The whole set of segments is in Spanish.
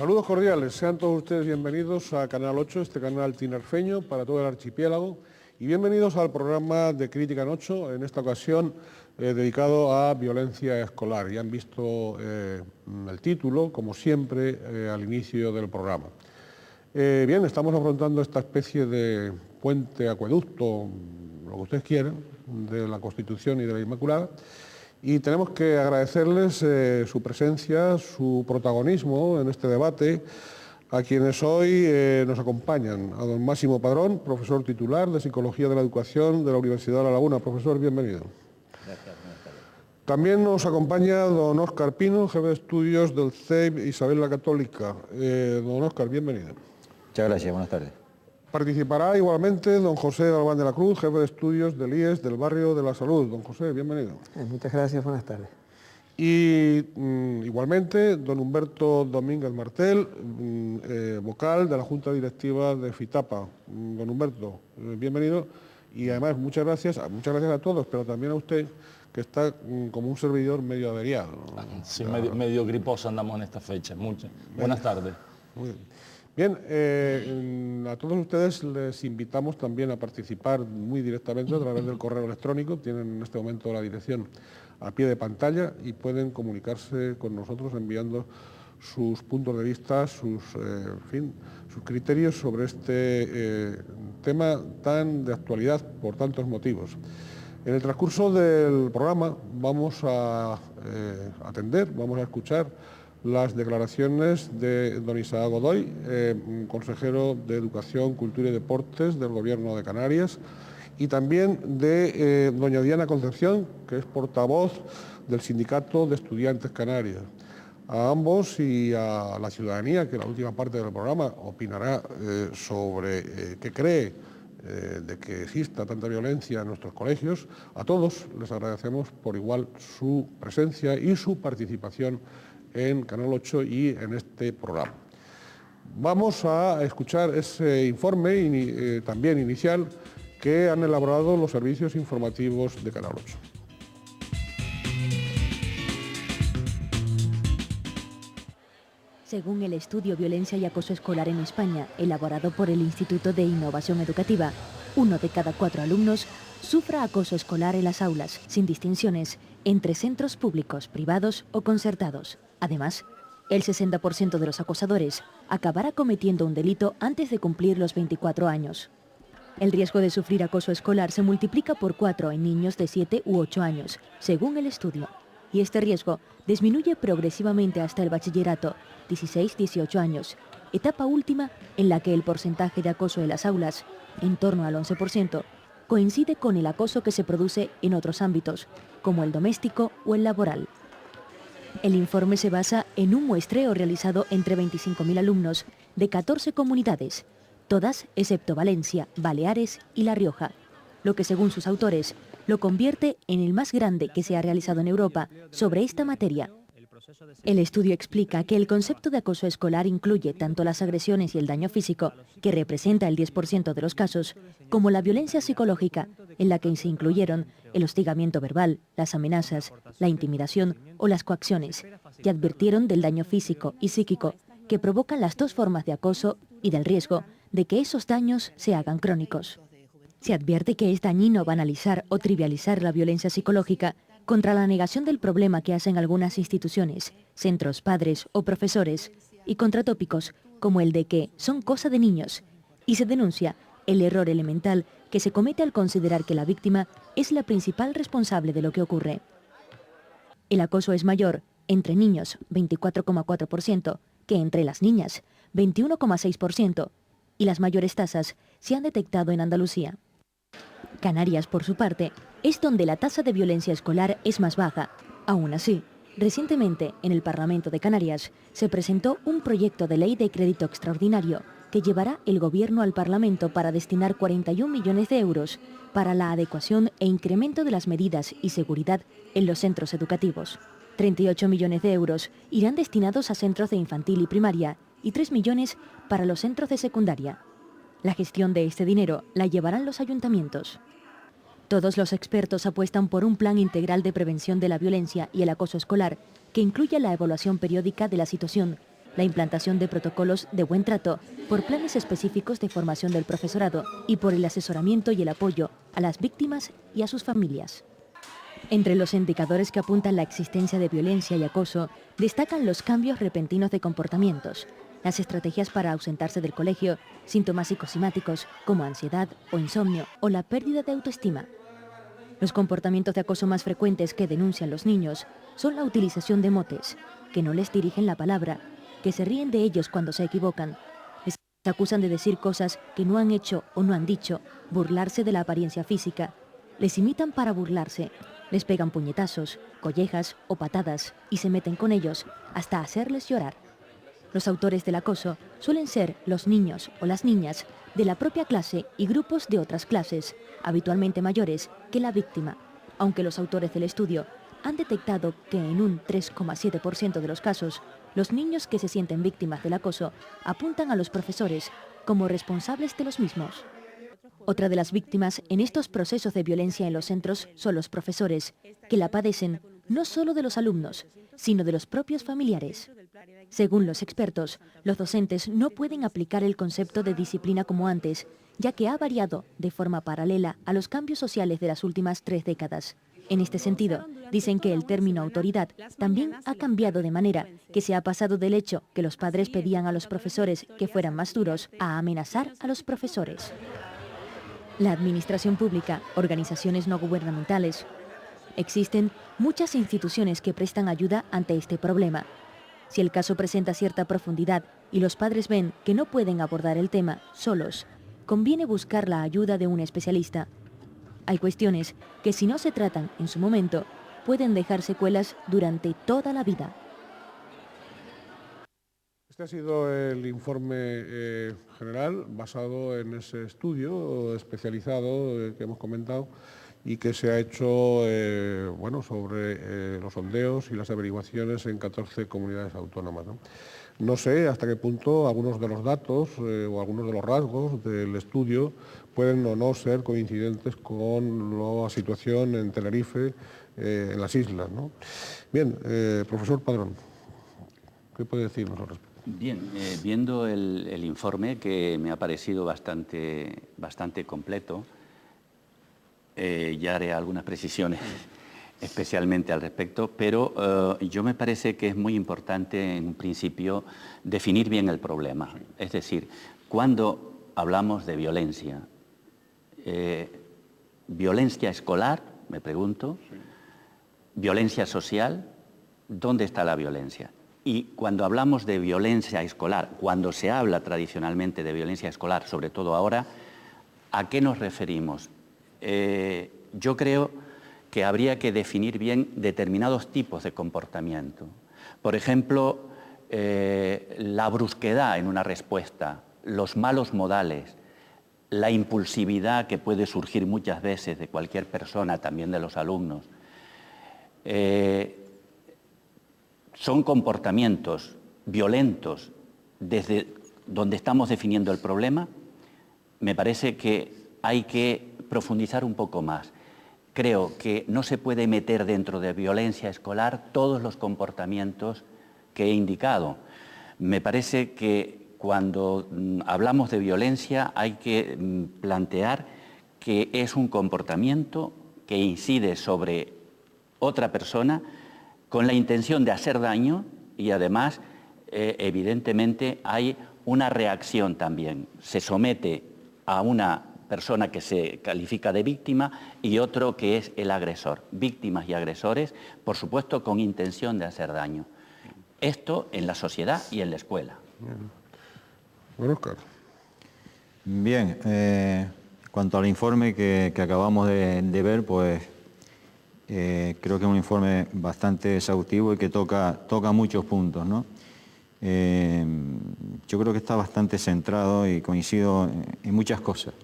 Saludos cordiales, sean todos ustedes bienvenidos a Canal 8, este canal tinerfeño para todo el archipiélago, y bienvenidos al programa de Crítica en 8, en esta ocasión dedicado a violencia escolar. Ya han visto el título, como siempre, al inicio del programa. Bien, estamos afrontando esta especie de puente, acueducto, lo que ustedes quieran, de la Constitución y de la Inmaculada, y tenemos que agradecerles su presencia, su protagonismo en este debate, a quienes hoy nos acompañan. A don Máximo Padrón, profesor titular de Psicología de la Educación de la Universidad de La Laguna. Profesor, bienvenido. Gracias, buenas tardes. También nos acompaña don Óscar Pino, jefe de estudios del CEIP Isabel la Católica. Don Óscar, bienvenido. Muchas gracias, buenas tardes. Participará igualmente don José Galván de la Cruz, jefe de estudios del IES del Barrio de la Salud. Don José, bienvenido. Muchas gracias, buenas tardes. Y igualmente don Humberto Domínguez Martel, vocal de la Junta Directiva de FITAPA. Don Humberto, bienvenido. Y además muchas gracias a todos, pero también a usted, que está como un servidor medio averiado, ¿no? Sí, medio griposo andamos en esta fecha. Buenas tardes. Muy bien. Bien, a todos ustedes les invitamos también a participar muy directamente a través del correo electrónico. Tienen en este momento la dirección a pie de pantalla y pueden comunicarse con nosotros enviando sus puntos de vista, sus criterios sobre este tema tan de actualidad por tantos motivos. En el transcurso del programa vamos a vamos a escuchar las declaraciones de don Isaac Godoy, consejero de Educación, Cultura y Deportes del Gobierno de Canarias, y también de doña Diana Concepción, que es portavoz del Sindicato de Estudiantes Canarias. A ambos y a la ciudadanía, que en la última parte del programa opinará sobre qué cree de que exista tanta violencia en nuestros colegios, a todos les agradecemos por igual su presencia y su participación en Canal 8 y en este programa. Vamos a escuchar ese informe también inicial que han elaborado los servicios informativos de Canal 8. Según el estudio Violencia y Acoso Escolar en España, elaborado por el Instituto de Innovación Educativa, 1 de cada 4 alumnos sufra acoso escolar en las aulas, sin distinciones, entre centros públicos, privados o concertados. Además, el 60% de los acosadores acabará cometiendo un delito antes de cumplir los 24 años. El riesgo de sufrir acoso escolar se multiplica por 4 en niños de 7 u 8 años, según el estudio, y este riesgo disminuye progresivamente hasta el bachillerato, 16-18 años, etapa última en la que el porcentaje de acoso en las aulas, en torno al 11%, coincide con el acoso que se produce en otros ámbitos, como el doméstico o el laboral. El informe se basa en un muestreo realizado entre 25.000 alumnos de 14 comunidades, todas excepto Valencia, Baleares y La Rioja, lo que según sus autores lo convierte en el más grande que se ha realizado en Europa sobre esta materia. El estudio explica que el concepto de acoso escolar incluye tanto las agresiones y el daño físico, que representa el 10% de los casos, como la violencia psicológica, en la que se incluyeron el hostigamiento verbal, las amenazas, la intimidación o las coacciones, y advirtieron del daño físico y psíquico que provocan las dos formas de acoso y del riesgo de que esos daños se hagan crónicos. Se advierte que es dañino banalizar o trivializar la violencia psicológica contra la negación del problema que hacen algunas instituciones, centros, padres o profesores, y contra tópicos como el de que son cosa de niños, y se denuncia el error elemental que se comete al considerar que la víctima es la principal responsable de lo que ocurre. El acoso es mayor entre niños, 24,4%, que entre las niñas, 21,6%, y las mayores tasas se han detectado en Andalucía. Canarias, por su parte, es donde la tasa de violencia escolar es más baja. Aún así, recientemente, en el Parlamento de Canarias, se presentó un proyecto de ley de crédito extraordinario que llevará el Gobierno al Parlamento para destinar 41 millones de euros para la adecuación e incremento de las medidas y seguridad en los centros educativos. 38 millones de euros irán destinados a centros de infantil y primaria y 3 millones para los centros de secundaria. La gestión de este dinero la llevarán los ayuntamientos. Todos los expertos apuestan por un plan integral de prevención de la violencia y el acoso escolar que incluya la evaluación periódica de la situación la implantación de protocolos de buen trato, por planes específicos de formación del profesorado y por el asesoramiento y el apoyo a las víctimas y a sus familias. Entre los indicadores que apuntan la existencia de violencia y acoso, destacan los cambios repentinos de comportamientos, las estrategias para ausentarse del colegio, síntomas psicosomáticos como ansiedad o insomnio o la pérdida de autoestima. Los comportamientos de acoso más frecuentes que denuncian los niños son la utilización de motes, que no les dirigen la palabra, que se ríen de ellos cuando se equivocan, les acusan de decir cosas que no han hecho o no han dicho, burlarse de la apariencia física, les imitan para burlarse, les pegan puñetazos, collejas o patadas y se meten con ellos hasta hacerles llorar. Los autores del acoso suelen ser los niños o las niñas de la propia clase y grupos de otras clases, habitualmente mayores que la víctima, aunque los autores del estudio han detectado que en un 3,7% de los casos, los niños que se sienten víctimas del acoso apuntan a los profesores como responsables de los mismos. Otra de las víctimas en estos procesos de violencia en los centros son los profesores, que la padecen no solo de los alumnos, sino de los propios familiares. Según los expertos, los docentes no pueden aplicar el concepto de disciplina como antes, ya que ha variado de forma paralela a los cambios sociales de las últimas 3 décadas. En este sentido, dicen que el término autoridad también ha cambiado de manera que se ha pasado del hecho que los padres pedían a los profesores que fueran más duros a amenazar a los profesores. La administración pública, organizaciones no gubernamentales. Existen muchas instituciones que prestan ayuda ante este problema. Si el caso presenta cierta profundidad y los padres ven que no pueden abordar el tema solos, conviene buscar la ayuda de un especialista. Hay cuestiones que, si no se tratan en su momento, pueden dejar secuelas durante toda la vida. Este ha sido el informe general basado en ese estudio especializado que hemos comentado y que se ha hecho sobre los sondeos y las averiguaciones en 14 comunidades autónomas, ¿no? No sé hasta qué punto algunos de los datos o algunos de los rasgos del estudio pueden o no ser coincidentes con la situación en Tenerife, en las islas, ¿no? Bien, profesor Padrón, ¿qué puede decirnos al respecto? Bien, viendo el informe, que me ha parecido bastante completo, ya haré algunas precisiones especialmente al respecto, pero yo me parece que es muy importante en un principio definir bien el problema. Es decir, cuando hablamos de violencia, violencia escolar, me pregunto, violencia social, ¿dónde está la violencia? Y cuando hablamos de violencia escolar, cuando se habla tradicionalmente de violencia escolar, sobre todo ahora, ¿a qué nos referimos? Yo creo que habría que definir bien determinados tipos de comportamiento. Por ejemplo, la brusquedad en una respuesta, los malos modales, la impulsividad que puede surgir muchas veces de cualquier persona, también de los alumnos. Son comportamientos violentos desde donde estamos definiendo el problema. Me parece que hay que profundizar un poco más. Creo que no se puede meter dentro de violencia escolar todos los comportamientos que he indicado. Me parece que cuando hablamos de violencia hay que plantear que es un comportamiento que incide sobre otra persona con la intención de hacer daño y además, evidentemente, hay una reacción también. Se somete a una persona que se califica de víctima y otro que es el agresor. Víctimas y agresores, por supuesto, con intención de hacer daño. Esto en la sociedad y en la escuela. Bueno, Oscar. Bien, cuanto al informe que acabamos de ver, pues creo que es un informe bastante exhaustivo y que toca muchos puntos, ¿no? Yo creo que está bastante centrado y coincido en muchas cosas.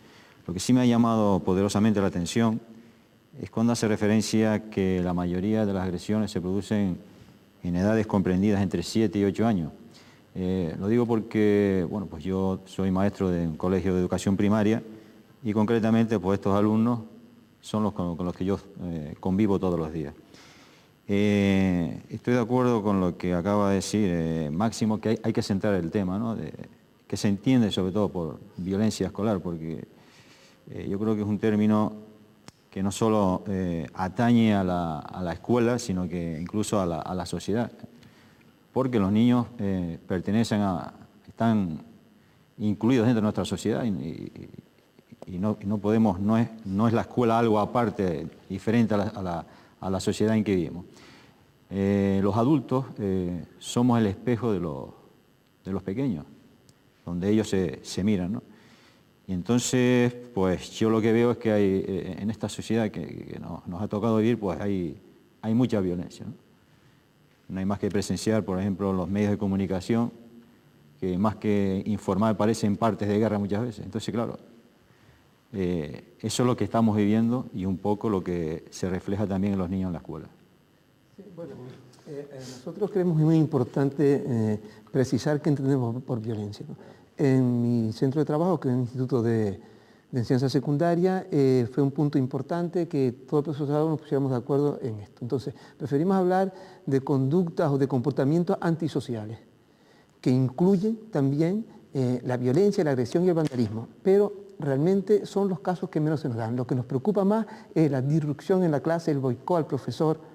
Lo que sí me ha llamado poderosamente la atención es cuando hace referencia a que la mayoría de las agresiones se producen en edades comprendidas entre 7 y 8 años. Lo digo porque, bueno, pues yo soy maestro de un colegio de educación primaria y concretamente pues estos alumnos son los con los que yo convivo todos los días. Estoy de acuerdo con lo que acaba de decir Máximo, que hay que centrar el tema, ¿no? Que se entiende sobre todo por violencia escolar, porque yo creo que es un término que no solo atañe a la escuela, sino que incluso a la sociedad, porque los niños están incluidos dentro de nuestra sociedad y no podemos, no es la escuela algo aparte, diferente a la sociedad en que vivimos. Los adultos somos el espejo de los pequeños, donde ellos se miran, ¿no? Y entonces, pues yo lo que veo es que hay, en esta sociedad que nos ha tocado vivir, pues hay mucha violencia, ¿no? No hay más que presenciar, por ejemplo, los medios de comunicación, que más que informar parecen partes de guerra muchas veces. Entonces, claro, eso es lo que estamos viviendo y un poco lo que se refleja también en los niños en la escuela. Sí, bueno, nosotros creemos muy importante precisar qué entendemos por violencia, ¿no? En mi centro de trabajo, que es el Instituto de Enseñanza Secundaria, fue un punto importante que todo el profesorado nos pusiéramos de acuerdo en esto. Entonces, preferimos hablar de conductas o de comportamientos antisociales, que incluyen también la violencia, la agresión y el vandalismo, pero realmente son los casos que menos se nos dan. Lo que nos preocupa más es la disrupción en la clase, el boicot al profesor,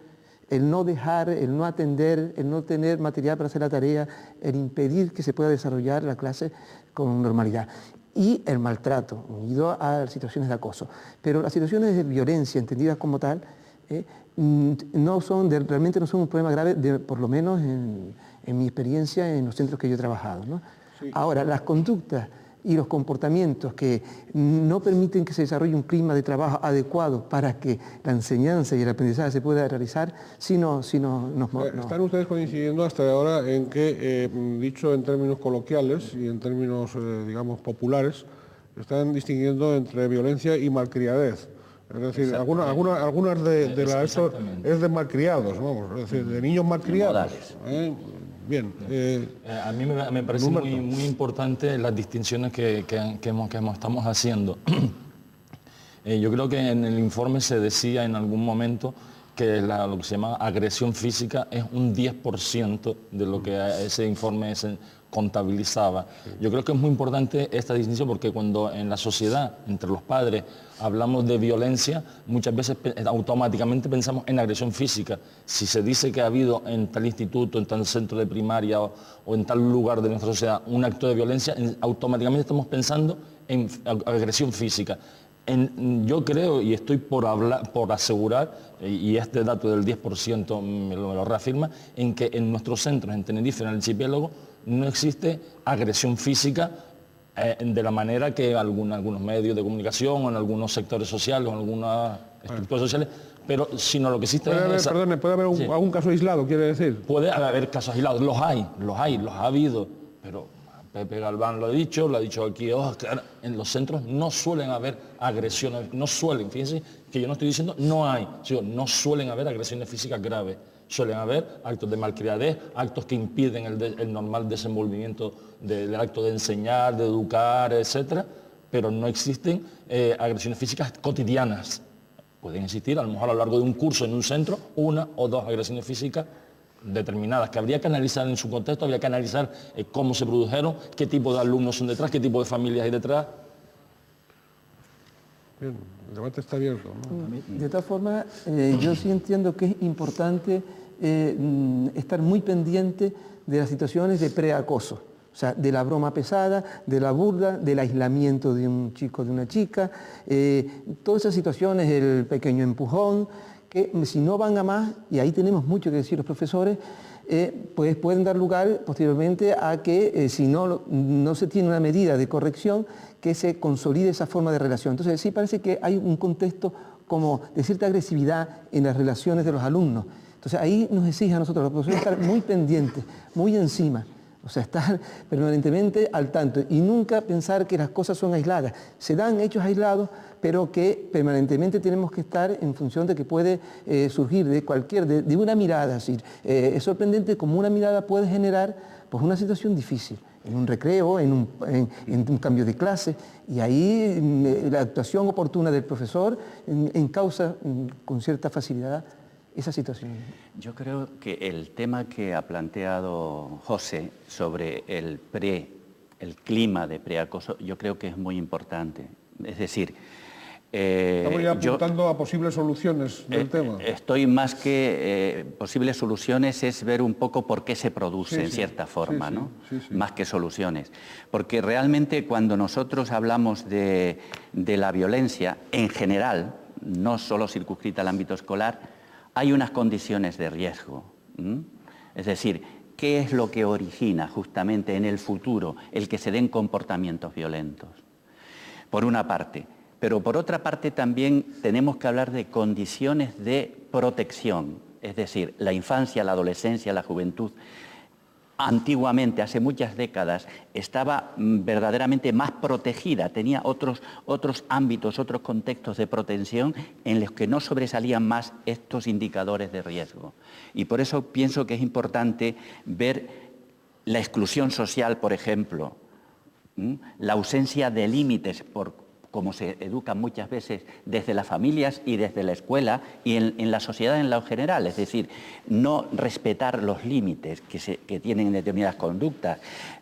el no dejar, el no atender, el no tener material para hacer la tarea, el impedir que se pueda desarrollar la clase con normalidad. Y el maltrato, unido a situaciones de acoso. Pero las situaciones de violencia, entendidas como tal, realmente no son un problema grave, por lo menos en mi experiencia en los centros que yo he trabajado, ¿no? Sí. Ahora, las conductas y los comportamientos que no permiten que se desarrolle un clima de trabajo adecuado para que la enseñanza y el aprendizaje se pueda realizar, Están ustedes coincidiendo hasta ahora en que, dicho en términos coloquiales y en términos, digamos, populares, están distinguiendo entre violencia y malcriadez. Es decir, algunas de eso es de malcriados, vamos, es decir, de niños malcriados. Bien. A mí me parece muy importante las distinciones que estamos haciendo. Yo creo que en el informe se decía en algún momento que lo que se llama agresión física es un 10% de lo que ese informe contabilizaba. Yo creo que es muy importante esta distinción porque cuando en la sociedad, entre los padres, hablamos de violencia, muchas veces automáticamente pensamos en agresión física. Si se dice que ha habido en tal instituto, en tal centro de primaria o en tal lugar de nuestra sociedad un acto de violencia, automáticamente estamos pensando en agresión física. Yo creo y estoy por asegurar, y este dato del 10% me lo reafirma, en que en nuestros centros, en Tenerife, en el archipiélago, no existe agresión física de la manera que algunos medios de comunicación o en algunos sectores sociales o en algunas estructuras sociales, pero sino lo que existe es... ¿Puede haber algún caso aislado, quiere decir? Puede haber casos aislados, los ha habido, pero Pepe Galván lo ha dicho aquí Oscar, en los centros no suelen haber agresiones, fíjense que yo no estoy diciendo no hay, no suelen haber agresiones físicas graves. Suelen haber actos de malcriadez, actos que impiden el normal desenvolvimiento del acto de enseñar, de educar, etc. Pero no existen agresiones físicas cotidianas. Pueden existir, a lo mejor a lo largo de un curso en un centro, 1 o 2 agresiones físicas determinadas, que habría que analizar en su contexto, habría que analizar cómo se produjeron, qué tipo de alumnos son detrás, qué tipo de familias hay detrás. Bien, el debate está abierto, ¿no? De todas formas, yo sí entiendo que es importante estar muy pendiente de las situaciones de preacoso, o sea, de la broma pesada, de la burla, del aislamiento de un chico, de una chica, todas esas situaciones, el pequeño empujón, que si no van a más, y ahí tenemos mucho que decir los profesores, pues pueden dar lugar posteriormente a que si no se tiene una medida de corrección, que se consolide esa forma de relación. Entonces sí parece que hay un contexto como de cierta agresividad en las relaciones de los alumnos. Entonces ahí nos exige a nosotros los profesores estar muy pendientes, muy encima, o sea, estar permanentemente al tanto y nunca pensar que las cosas son aisladas. Se dan hechos aislados, pero que permanentemente tenemos que estar en función de que puede surgir de una mirada. Es decir, es sorprendente cómo una mirada puede generar pues, una situación difícil, en un recreo, en un cambio de clase, y ahí la actuación oportuna del profesor encausa con cierta facilidad esa situación? Yo creo que el tema que ha planteado José sobre el clima de preacoso, yo creo que es muy importante. Es decir, estamos ya apuntando a posibles soluciones del tema. Estoy más que posibles soluciones, es ver un poco por qué se produce en cierta forma, ¿no? Más que soluciones. Porque realmente cuando nosotros hablamos de la violencia en general, no solo circunscrita al ámbito escolar, hay unas condiciones de riesgo. Es decir, ¿qué es lo que origina justamente en el futuro el que se den comportamientos violentos? Por una parte. Pero por otra parte también tenemos que hablar de condiciones de protección, es decir, la infancia, la adolescencia, la juventud. Antiguamente, hace muchas décadas, estaba verdaderamente más protegida, tenía otros ámbitos, otros contextos de protección en los que no sobresalían más estos indicadores de riesgo. Y por eso pienso que es importante ver la exclusión social, por ejemplo, la ausencia de límites como se educa muchas veces desde las familias y desde la escuela y en la sociedad en lo general, es decir, no respetar los límites que tienen determinadas conductas,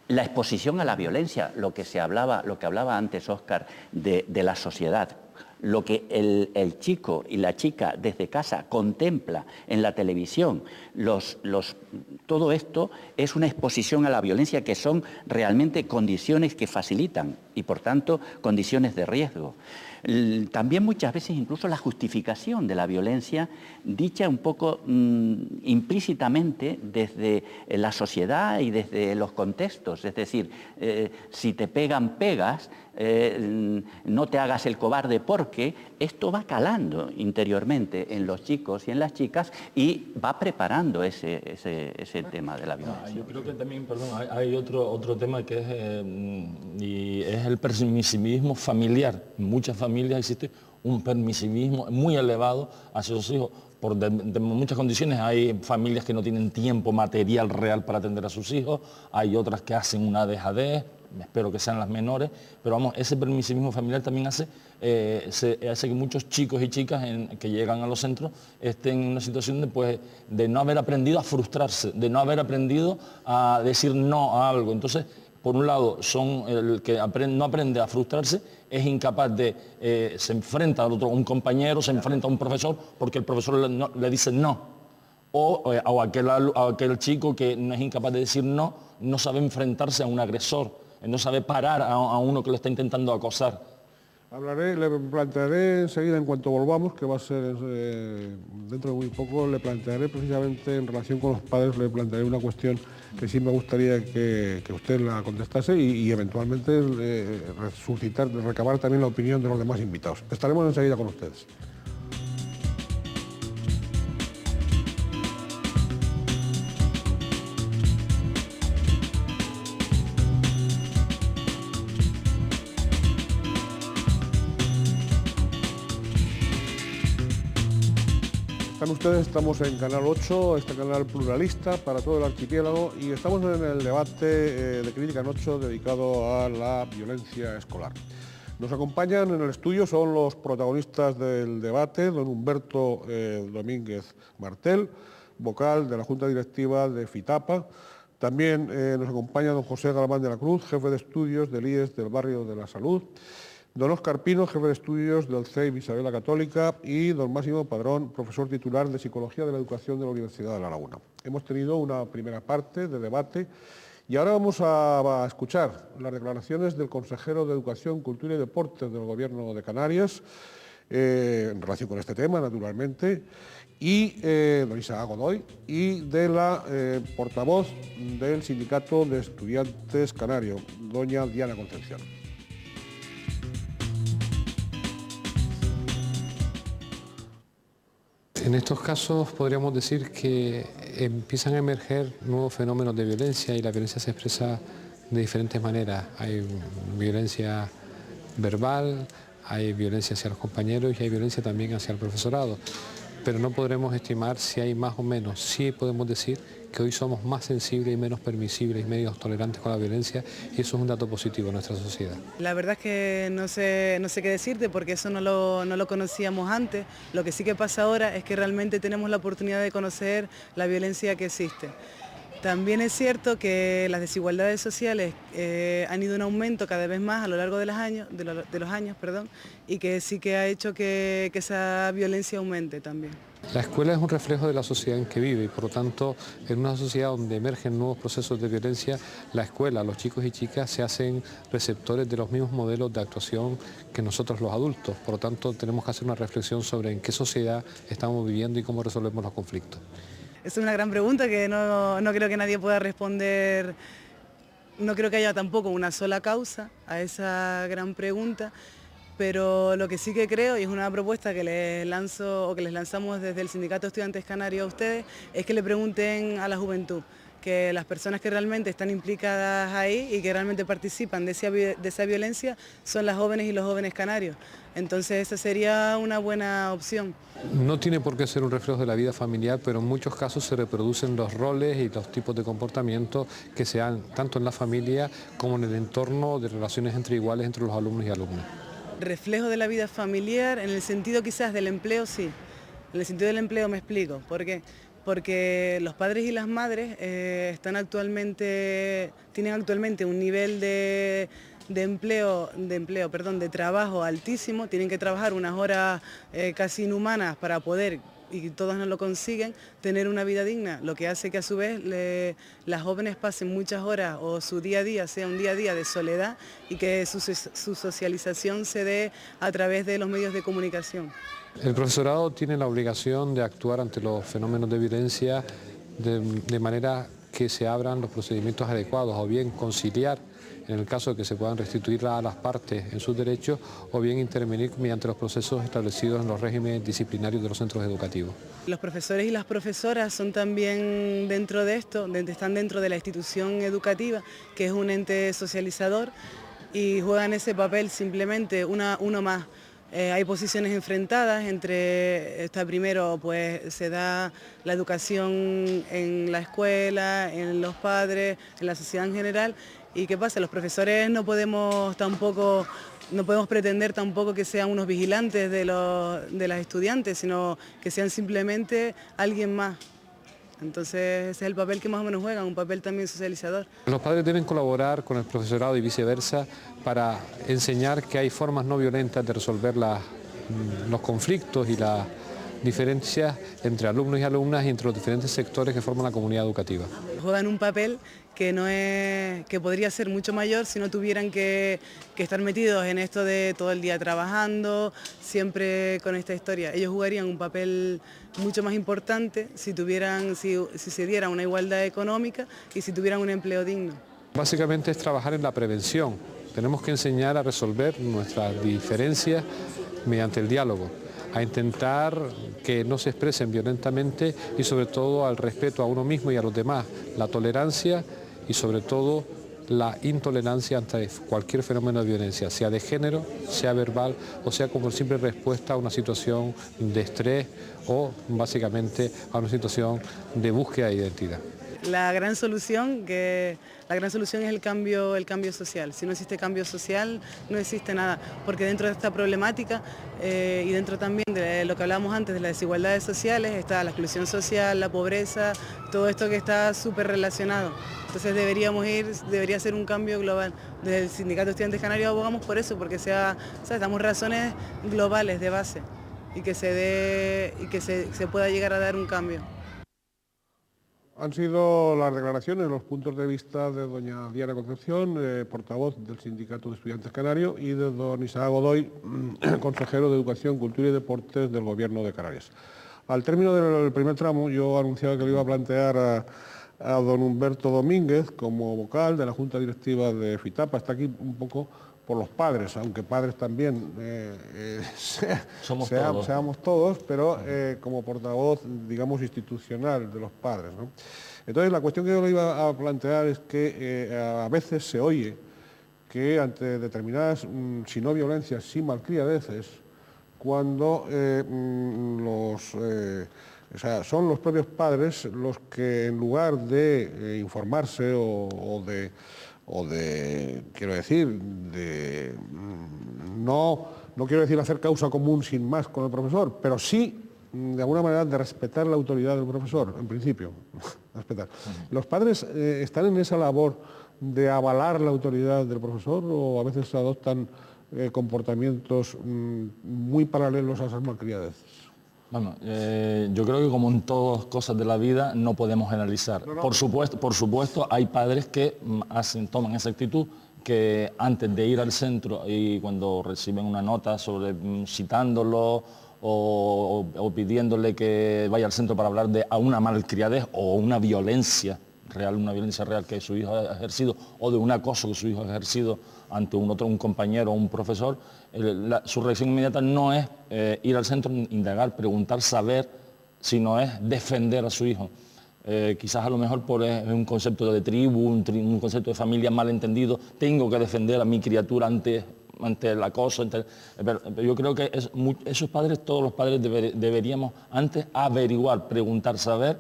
la exposición a la violencia, lo que hablaba antes Óscar de la sociedad, lo que el chico y la chica desde casa contempla en la televisión, todo esto es una exposición a la violencia que son realmente condiciones que facilitan y por tanto condiciones de riesgo. También muchas veces incluso la justificación de la violencia dicha un poco implícitamente desde la sociedad y desde los contextos, es decir, si te pegan, pegas, no te hagas el cobarde porque esto va calando interiormente en los chicos y en las chicas y va preparando ese tema de la violencia. Yo creo que también, perdón, hay otro tema que es el permisivismo familiar. En muchas familias existe un permisivismo muy elevado hacia sus hijos. De muchas condiciones, hay familias que no tienen tiempo material real para atender a sus hijos, hay otras que hacen una dejadez, espero que sean las menores, pero vamos, ese permisivismo familiar también hace que muchos chicos y chicas que llegan a los centros estén en una situación de no haber aprendido a frustrarse, de no haber aprendido a decir no a algo. Entonces, por un lado, el que no aprende a frustrarse, es incapaz se enfrenta a un compañero, se enfrenta a un profesor, porque el profesor le dice no. O aquel chico que no es incapaz de decir no, no sabe enfrentarse a un agresor, no sabe parar a uno que lo está intentando acosar. Le plantearé enseguida, en cuanto volvamos, que va a ser dentro de muy poco, le plantearé precisamente en relación con los padres, le plantearé una cuestión que sí me gustaría que usted la contestase y eventualmente recabar también la opinión de los demás invitados. Estaremos enseguida con ustedes. Estamos en Canal 8, este canal pluralista para todo el archipiélago y estamos en el debate de Crítica en 8 dedicado a la violencia escolar. Nos acompañan en el estudio, son los protagonistas del debate, don Humberto Domínguez Martel, vocal de la Junta Directiva de FITAPA. También nos acompaña don José Galván de la Cruz, jefe de estudios del IES del Barrio de la Salud. Don Óscar Pino, jefe de estudios del CEIP Isabel la Católica, y don Máximo Padrón, profesor titular de Psicología de la Educación de la Universidad de La Laguna. Hemos tenido una primera parte de debate y ahora vamos a escuchar las declaraciones del consejero de Educación, Cultura y Deportes del Gobierno de Canarias, en relación con este tema, naturalmente, y don Isaac Godoy, y de la portavoz del Sindicato de Estudiantes Canario, doña Diana Concepción. En estos casos podríamos decir que empiezan a emerger nuevos fenómenos de violencia y la violencia se expresa de diferentes maneras. Hay violencia verbal, hay violencia hacia los compañeros y hay violencia también hacia el profesorado. Pero no podremos estimar si hay más o menos. Sí podemos decir que hoy somos más sensibles y menos permisibles y menos tolerantes con la violencia, y eso es un dato positivo en nuestra sociedad. La verdad es que no sé qué decirte porque eso no lo conocíamos antes. Lo que sí que pasa ahora es que realmente tenemos la oportunidad de conocer la violencia que existe. También es cierto que las desigualdades sociales han ido en aumento cada vez más a lo largo de los años, y que sí que ha hecho que esa violencia aumente también. La escuela es un reflejo de la sociedad en que vive y por lo tanto en una sociedad donde emergen nuevos procesos de violencia, la escuela, los chicos y chicas se hacen receptores de los mismos modelos de actuación que nosotros los adultos. Por lo tanto tenemos que hacer una reflexión sobre en qué sociedad estamos viviendo y cómo resolvemos los conflictos. Es una gran pregunta que no creo que nadie pueda responder. No creo que haya tampoco una sola causa a esa gran pregunta, pero lo que sí que creo, y es una propuesta que les lanzamos desde el Sindicato de Estudiantes Canarios a ustedes, es que le pregunten a la juventud, que las personas que realmente están implicadas ahí y que realmente participan de esa violencia son las jóvenes y los jóvenes canarios. Entonces esa sería una buena opción. No tiene por qué ser un reflejo de la vida familiar, pero en muchos casos se reproducen los roles y los tipos de comportamiento que se dan tanto en la familia como en el entorno de relaciones entre iguales entre los alumnos y alumnas. Reflejo de la vida familiar, en el sentido quizás del empleo, sí. En el sentido del empleo me explico. ¿Por qué? Porque los padres y las madres tienen actualmente un nivel de trabajo altísimo, tienen que trabajar unas horas casi inhumanas para poder, y todos no lo consiguen, tener una vida digna, lo que hace que a su vez las jóvenes pasen muchas horas o su día a día sea un día a día de soledad y que su socialización se dé a través de los medios de comunicación. El profesorado tiene la obligación de actuar ante los fenómenos de violencia de manera que se abran los procedimientos adecuados, o bien conciliar en el caso de que se puedan restituir a las partes en sus derechos, o bien intervenir mediante los procesos establecidos en los regímenes disciplinarios de los centros educativos. Los profesores y las profesoras son también dentro de esto, están dentro de la institución educativa, que es un ente socializador, y juegan ese papel simplemente uno más. Hay posiciones enfrentadas primero pues se da la educación en la escuela, en los padres, en la sociedad en general, y ¿qué pasa? Los profesores no podemos pretender tampoco que sean unos vigilantes de las estudiantes, sino que sean simplemente alguien más. Entonces ese es el papel que más o menos juegan, un papel también socializador. Los padres deben colaborar con el profesorado y viceversa para enseñar que hay formas no violentas de resolver los conflictos y las diferencias entre alumnos y alumnas y entre los diferentes sectores que forman la comunidad educativa. Juegan un papel que podría ser mucho mayor si no tuvieran que estar metidos en esto de todo el día trabajando, siempre con esta historia. Ellos jugarían un papel mucho más importante si se diera una igualdad económica y si tuvieran un empleo digno. Básicamente es trabajar en la prevención. Tenemos que enseñar a resolver nuestras diferencias mediante el diálogo, a intentar que no se expresen violentamente y sobre todo al respeto a uno mismo y a los demás, la tolerancia y sobre todo la intolerancia ante cualquier fenómeno de violencia, sea de género, sea verbal o sea como simple respuesta a una situación de estrés o básicamente a una situación de búsqueda de identidad. La gran solución es el cambio social. Si no existe cambio social, no existe nada, porque dentro de esta problemática y dentro también de lo que hablábamos antes de las desigualdades sociales, está la exclusión social, la pobreza, todo esto que está súper relacionado. Entonces debería ser un cambio global. Desde el Sindicato de Estudiantes Canarios abogamos por eso, porque damos razones globales de base y que se pueda llegar a dar un cambio. Han sido las declaraciones, los puntos de vista de doña Diana Concepción, portavoz del Sindicato de Estudiantes Canarios, y de don Isaac Godoy, consejero de Educación, Cultura y Deportes del Gobierno de Canarias. Al término del primer tramo, yo anunciaba que le iba a plantear a don Humberto Domínguez como vocal de la Junta Directiva de FITAPA. Está aquí un poco por los padres, aunque padres también seamos todos, pero como portavoz, digamos, institucional de los padres, ¿no? Entonces, la cuestión que yo le iba a plantear es que a veces se oye que ante determinadas, si no violencias, sí malcriadeces, cuando los O sea, son los propios padres los que en lugar de informarse o de, quiero decir, de no quiero decir hacer causa común sin más con el profesor, pero sí de alguna manera de respetar la autoridad del profesor, en principio. Respetar. ¿Los padres están en esa labor de avalar la autoridad del profesor o a veces adoptan comportamientos muy paralelos a esas malcriadeces? Bueno, yo creo que como en todas cosas de la vida no podemos generalizar. No. Por supuesto, hay padres que toman esa actitud, que antes de ir al centro y cuando reciben una nota sobre citándolo o pidiéndole que vaya al centro para hablar de una malcriadez o una violencia real que su hijo ha ejercido o de un acoso que su hijo ha ejercido ante un compañero o un profesor, su reacción inmediata no es ir al centro, indagar, preguntar, saber, sino es defender a su hijo. Quizás a lo mejor por un concepto de tribu, un concepto de familia mal entendido, tengo que defender a mi criatura ante el acoso. Pero yo creo que esos padres, todos los padres deberíamos antes averiguar, preguntar, saber,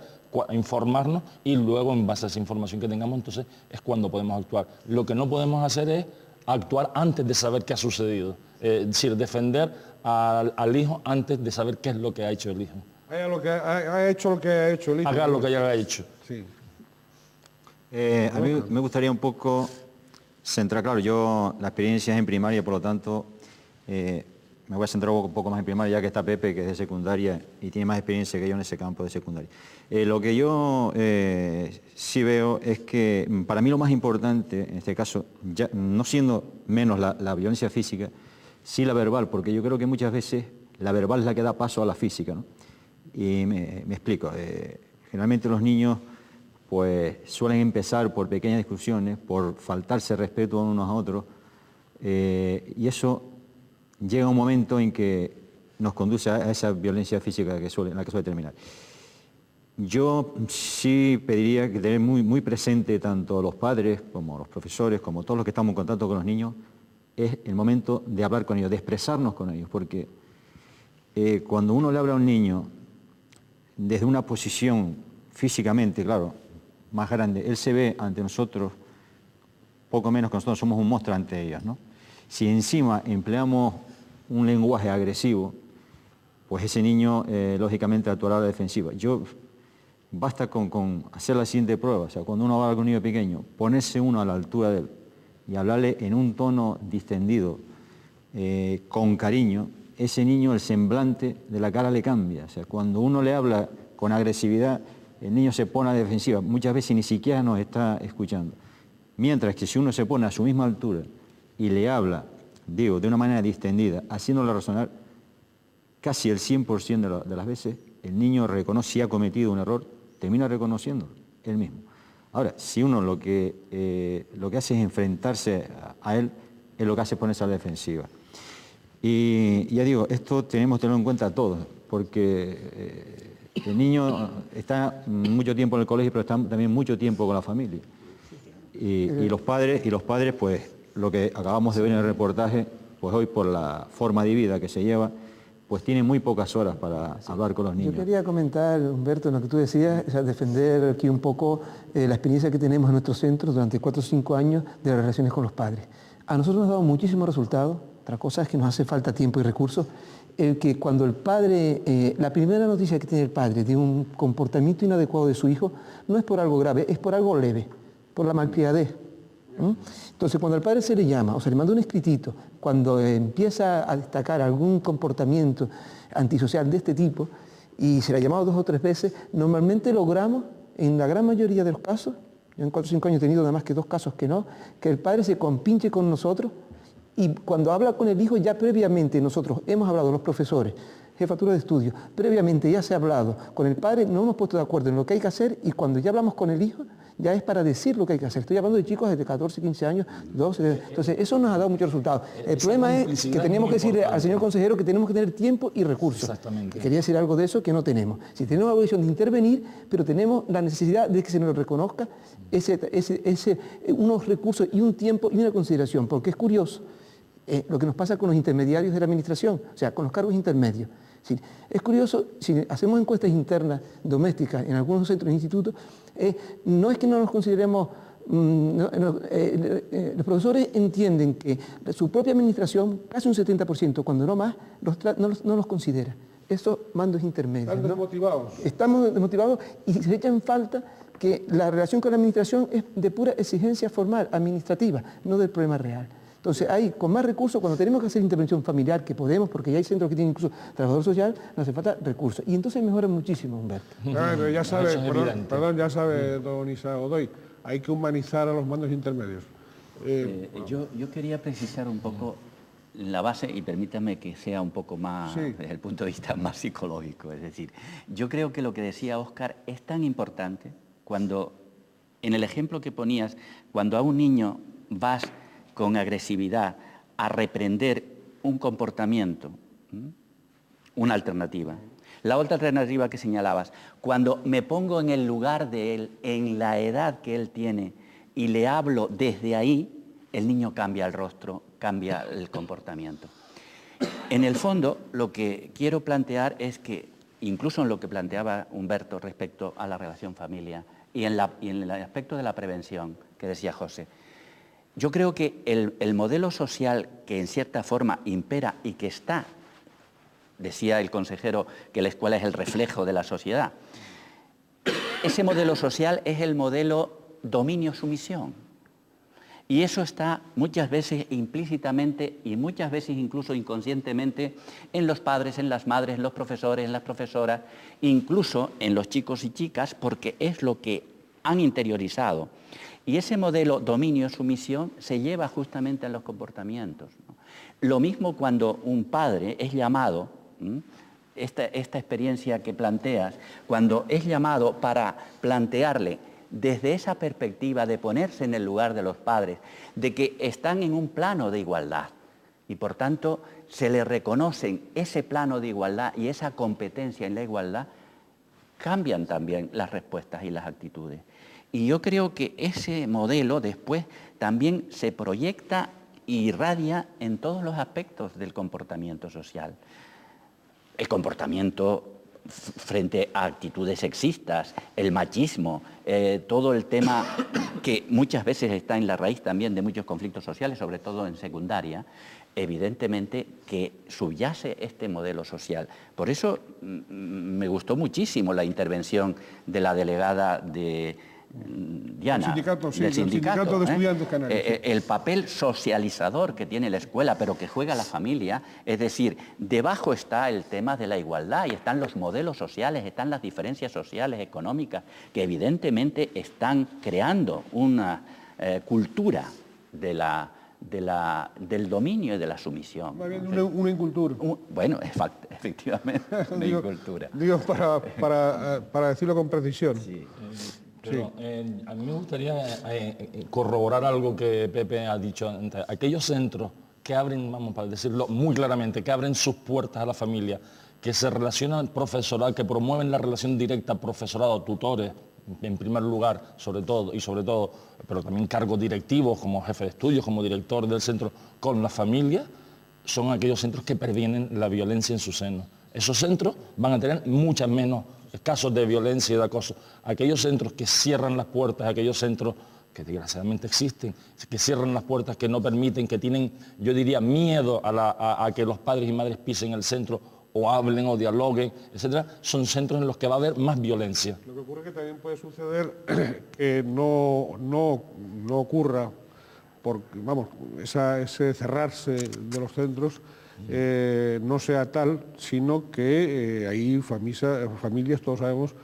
informarnos y luego en base a esa información que tengamos, entonces es cuando podemos actuar. Lo que no podemos hacer es actuar antes de saber qué ha sucedido, es decir, defender al hijo antes de saber qué es lo que ha hecho el hijo. Ha hecho lo que ha hecho el hijo. Haga lo que haya hecho. Sí. A mí me gustaría un poco centrar, claro, yo la experiencia es en primaria, por lo tanto, me voy a centrar un poco más en primaria, ya que está Pepe, que es de secundaria y tiene más experiencia que yo en ese campo de secundaria. Lo que yo sí veo es que para mí lo más importante, en este caso, ya, no siendo menos la violencia física, sí la verbal, porque yo creo que muchas veces la verbal es la que da paso a la física, ¿no? Y me explico. Generalmente los niños pues suelen empezar por pequeñas discusiones, por faltarse respeto a unos a otros, y eso llega un momento en que nos conduce a esa violencia física en la que suele terminar. Yo sí pediría que tener muy presente tanto los padres como los profesores, como todos los que estamos en contacto con los niños, es el momento de hablar con ellos, de expresarnos con ellos, porque cuando uno le habla a un niño desde una posición físicamente, claro, más grande, él se ve ante nosotros poco menos que nosotros somos un monstruo ante ellos, ¿no? Si encima empleamos un lenguaje agresivo, pues ese niño lógicamente actuará a la defensiva. Basta con hacer la siguiente prueba, o sea, cuando uno habla con un niño pequeño, ponerse uno a la altura de él y hablarle en un tono distendido, con cariño, ese niño, el semblante de la cara le cambia. O sea, cuando uno le habla con agresividad, el niño se pone a la defensiva, muchas veces ni siquiera nos está escuchando. Mientras que si uno se pone a su misma altura y le habla, digo, de una manera distendida, haciéndole razonar, casi el 100% de las veces, el niño reconoce si ha cometido un error, termina reconociéndolo él mismo. Ahora, si uno lo que hace es enfrentarse a él, es lo que hace es ponerse a la defensiva. Y ya digo, esto tenemos que tenerlo en cuenta todos, porque el niño está mucho tiempo en el colegio, pero está también mucho tiempo con la familia. Y los padres, pues, lo que acabamos de ver en el reportaje, pues hoy por la forma de vida que se lleva, pues tienen muy pocas horas para hablar con los niños. Yo quería comentar, Humberto, en lo que tú decías, o sea, defender aquí un poco la experiencia que tenemos en nuestros centros durante 4 o 5 años de las relaciones con los padres. A nosotros nos ha dado muchísimos resultados. Otra cosa es que nos hace falta tiempo y recursos. Que cuando el padre, la primera noticia que tiene el padre de un comportamiento inadecuado de su hijo, no es por algo grave, es por algo leve, por la malcriadez. Entonces, cuando al padre se le llama o se le manda un escritito, cuando empieza a destacar algún comportamiento antisocial de este tipo, y se le ha llamado 2 o 3 veces, normalmente logramos, en la gran mayoría de los casos, yo en 4 o 5 años he tenido nada más que 2 casos que no, que el padre se compinche con nosotros, y cuando habla con el hijo, ya previamente nosotros hemos hablado, los profesores, jefatura de estudio, previamente ya se ha hablado con el padre, no hemos puesto de acuerdo en lo que hay que hacer, y cuando ya hablamos con el hijo, ya es para decir lo que hay que hacer. Estoy hablando de chicos desde 14, 15 años, 12, entonces eso nos ha dado muchos resultados. El problema es que tenemos que decirle al señor consejero que tenemos que tener tiempo y recursos. Exactamente. Quería decir algo de eso que no tenemos. Si tenemos la obligación de intervenir, pero tenemos la necesidad de que se nos reconozca unos recursos y un tiempo y una consideración, porque es curioso lo que nos pasa con los intermediarios de la administración, o sea, con los cargos intermedios. Es curioso, si hacemos encuestas internas domésticas en algunos centros e institutos, no es que no nos consideremos, los profesores entienden que su propia administración, casi un 70%, cuando no más, no los considera. Esos mandos intermedios. Están desmotivados. Estamos desmotivados y se echa en falta que la relación con la administración es de pura exigencia formal, administrativa, no del problema real. Entonces, ahí, con más recursos, cuando tenemos que hacer intervención familiar, que podemos, porque ya hay centros que tienen incluso trabajador social, nos hace falta recursos. Y entonces mejora muchísimo, Humberto. Pero ya sabe, perdón, ya sabe, don Isa Godoy, hay que humanizar a los mandos intermedios. Yo quería precisar un poco la base, y permítame que sea un poco más, desde el punto de vista más psicológico. Es decir, yo creo que lo que decía Óscar es tan importante cuando, en el ejemplo que ponías, cuando a un niño vas con agresividad a reprender un comportamiento, una alternativa. La otra alternativa que señalabas, cuando me pongo en el lugar de él, en la edad que él tiene, y le hablo desde ahí, el niño cambia el rostro, cambia el comportamiento. En el fondo, lo que quiero plantear es que, incluso en lo que planteaba Humberto respecto a la relación familia y en el aspecto de la prevención que decía José, yo creo que el modelo social que en cierta forma impera y que está, decía el consejero que la escuela es el reflejo de la sociedad, ese modelo social es el modelo dominio-sumisión. Y eso está muchas veces implícitamente y muchas veces incluso inconscientemente en los padres, en las madres, en los profesores, en las profesoras, incluso en los chicos y chicas, porque es lo que han interiorizado. Y ese modelo dominio-sumisión se lleva justamente a los comportamientos, ¿no? Lo mismo cuando un padre es llamado, esta experiencia que planteas, cuando es llamado para plantearle desde esa perspectiva de ponerse en el lugar de los padres, de que están en un plano de igualdad y por tanto se le reconocen ese plano de igualdad y esa competencia en la igualdad, cambian también las respuestas y las actitudes. Y yo creo que ese modelo después también se proyecta e irradia en todos los aspectos del comportamiento social. El comportamiento frente a actitudes sexistas, el machismo, todo el tema que muchas veces está en la raíz también de muchos conflictos sociales, sobre todo en secundaria, evidentemente que subyace este modelo social. Por eso me gustó muchísimo la intervención de la delegada de Diana, del sindicato de estudiantes canarios. El papel socializador que tiene la escuela, pero que juega la familia, es decir, debajo está el tema de la igualdad y están los modelos sociales, están las diferencias sociales, económicas, que evidentemente están creando una cultura del dominio y de la sumisión. Más bien una incultura. Bueno, efectivamente, una incultura. Digo, para decirlo con precisión. Sí. Pero a mí me gustaría corroborar algo que Pepe ha dicho antes. Aquellos centros que abren, vamos para decirlo muy claramente, que abren sus puertas a la familia, que se relacionan al profesorado, que promueven la relación directa profesorado, tutores, en primer lugar, sobre todo, pero también cargos directivos como jefe de estudios, como director del centro, con la familia, son aquellos centros que previenen la violencia en su seno. Esos centros van a tener muchas menos casos de violencia y de acoso. Aquellos centros que cierran las puertas, aquellos centros que desgraciadamente existen, que cierran las puertas, que no permiten, que tienen, yo diría, miedo a que los padres y madres pisen el centro o hablen o dialoguen, etcétera, son centros en los que va a haber más violencia. Lo que ocurre es que también puede suceder que no ocurra, porque, vamos, ese cerrarse de los centros no sea tal, sino que hay familias, todos sabemos,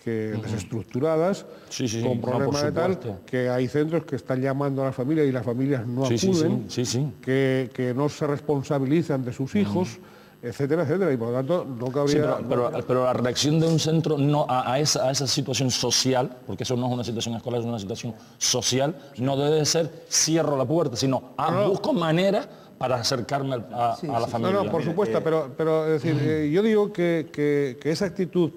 que desestructuradas, con problemas de tal, que hay centros que están llamando a las familias y las familias no acuden, que no se responsabilizan de sus hijos, etcétera, etcétera, y por lo tanto no cabría... pero la reacción de un centro a esa situación social, porque eso no es una situación escolar, es una situación social, no debe de ser cierro la puerta, sino busco maneras para acercarme a la familia. No, por supuesto, pero es decir, yo digo que esa actitud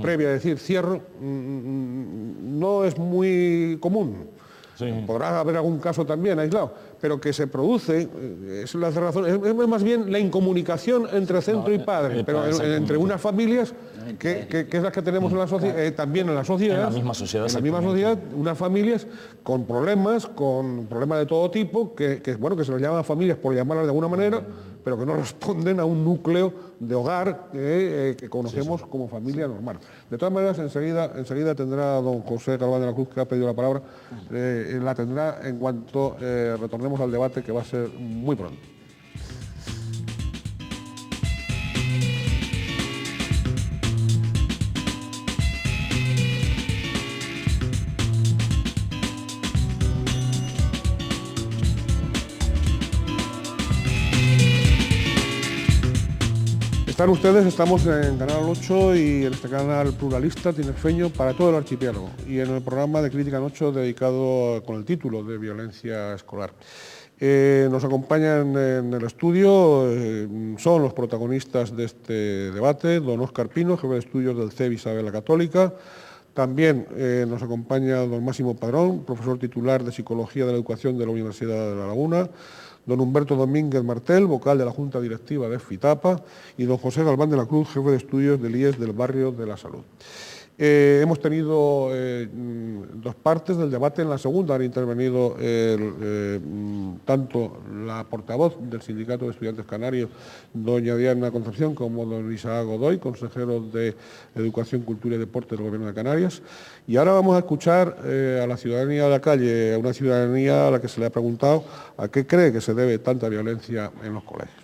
previa, es decir, cierro, no es muy común. Sí. Podrá haber algún caso también aislado, pero que se produce, es la razón, es más bien la incomunicación entre centro y padre, pero entre unas familias que es las que tenemos en la sociedad, también en la sociedad. En la misma sociedad. En la misma sociedad, unas familias con problemas de todo tipo, que se les llaman familias por llamarlas de alguna manera, pero que no responden a un núcleo de hogar que conocemos como familia normal. De todas maneras, enseguida tendrá don José Galván de la Cruz, que ha pedido la palabra, la tendrá en cuanto retornemos al debate, que va a ser muy pronto. Están ustedes, estamos en Canal 8 y en este canal pluralista tinerfeño para todo el archipiélago, y en el programa de Crítica en 8 dedicado con el título de Violencia Escolar. Nos acompañan en el estudio, son los protagonistas de este debate, don Óscar Pino, jefe de estudios del CEB Isabel la Católica. También nos acompaña don Máximo Padrón, profesor titular de Psicología de la Educación de la Universidad de La Laguna, don Humberto Domínguez Martel, vocal de la Junta Directiva de FITAPA, y don José Galván de la Cruz, jefe de estudios del IES del Barrio de la Salud. Hemos tenido dos partes del debate. En la segunda han intervenido tanto la portavoz del Sindicato de Estudiantes Canarios, doña Diana Concepción, como don Isaac Godoy, consejero de Educación, Cultura y Deporte del Gobierno de Canarias. Y ahora vamos a escuchar a la ciudadanía de la calle, a una ciudadanía a la que se le ha preguntado a qué cree que se debe tanta violencia en los colegios.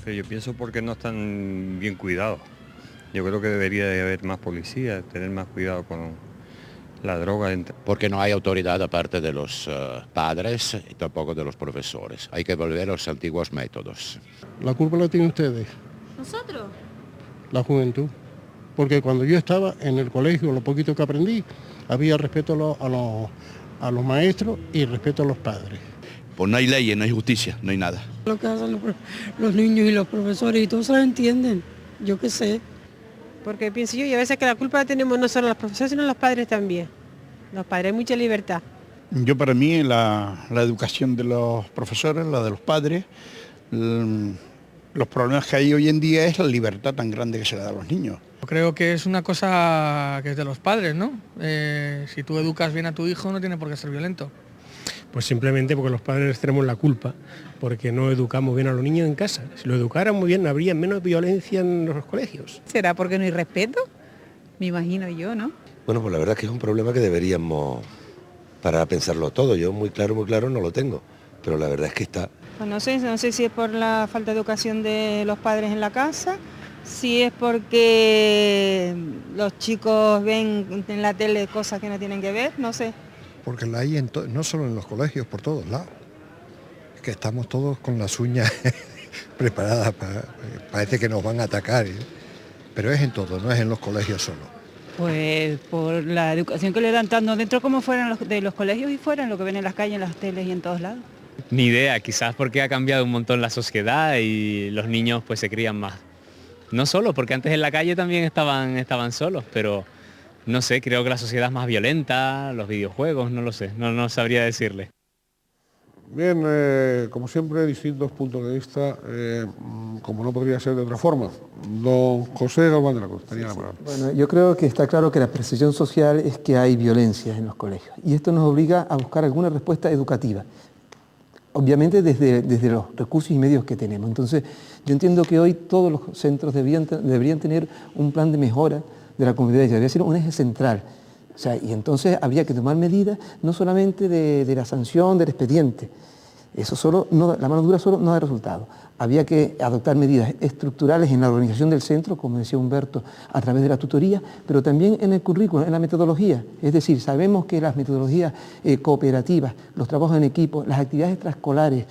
Yo pienso porque no están bien cuidados. Yo creo que debería de haber más policía, tener más cuidado con la droga. Porque no hay autoridad aparte de los padres y tampoco de los profesores. Hay que volver a los antiguos métodos. La culpa la tienen ustedes. ¿Nosotros? La juventud. Porque cuando yo estaba en el colegio, lo poquito que aprendí, había respeto a los maestros y respeto a los padres. Pues no hay leyes, no hay justicia, no hay nada. Lo que hacen los niños y los profesores y todos se lo entienden, yo qué sé. Porque pienso yo, y a veces que la culpa la tenemos no solo los profesores, sino los padres también. Los padres hay mucha libertad. Yo para mí la educación de los profesores, la de los padres, los problemas que hay hoy en día es la libertad tan grande que se le da a los niños. Creo que es una cosa que es de los padres, ¿no? Si tú educas bien a tu hijo no tiene por qué ser violento. Pues simplemente porque los padres tenemos la culpa, porque no educamos bien a los niños en casa. Si lo educáramos bien, habría menos violencia en los colegios. ¿Será porque no hay respeto? Me imagino yo, ¿no? Bueno, pues la verdad es que es un problema que deberíamos parar a pensarlo todo. Yo muy claro no lo tengo, pero la verdad es que está. Pues no sé si es por la falta de educación de los padres en la casa, si es porque los chicos ven en la tele cosas que no tienen que ver, no sé. Porque la hay no solo en los colegios, por todos lados. Es que estamos todos con las uñas preparadas, parece que nos van a atacar, pero es en todo, no es en los colegios solo. Pues por la educación que le dan tanto dentro como fuera de los colegios y fuera, en lo que ven en las calles, en las teles y en todos lados. Ni idea, quizás porque ha cambiado un montón la sociedad y los niños pues se crían más. No solo, porque antes en la calle también estaban solos, pero no sé, creo que la sociedad es más violenta, los videojuegos, no lo sé, no sabría decirle. Bien, como siempre, distintos puntos de vista, como no podría ser de otra forma. Don José Galván de la Cruz, tenía la palabra. Bueno, yo creo que está claro que la percepción social es que hay violencia en los colegios y esto nos obliga a buscar alguna respuesta educativa, obviamente desde los recursos y medios que tenemos. Entonces, yo entiendo que hoy todos los centros deberían tener un plan de mejora de la convivencia, debería ser un eje central. O sea, y entonces habría que tomar medidas no solamente de la sanción, del expediente. Eso solo, la mano dura solo no da resultado. Había que adoptar medidas estructurales en la organización del centro, como decía Humberto, a través de la tutoría, pero también en el currículo, en la metodología. Es decir, sabemos que las metodologías cooperativas, los trabajos en equipo, las actividades extraescolares,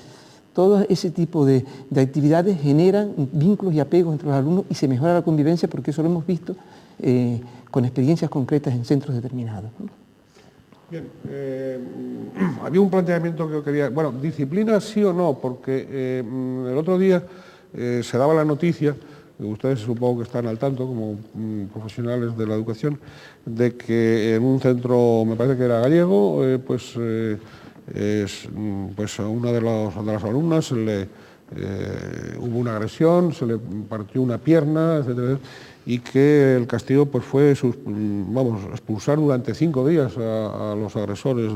todo ese tipo de actividades generan vínculos y apegos entre los alumnos y se mejora la convivencia porque eso lo hemos visto con experiencias concretas en centros determinados, ¿no? Bien, había un planteamiento que yo quería... Bueno, disciplina sí o no, porque el otro día se daba la noticia ustedes supongo que están al tanto como profesionales de la educación, de que en un centro, me parece que era gallego, pues a una de las alumnas hubo una agresión, se le partió una pierna, etcétera, y que el castigo pues fue expulsar durante 5 días a los agresores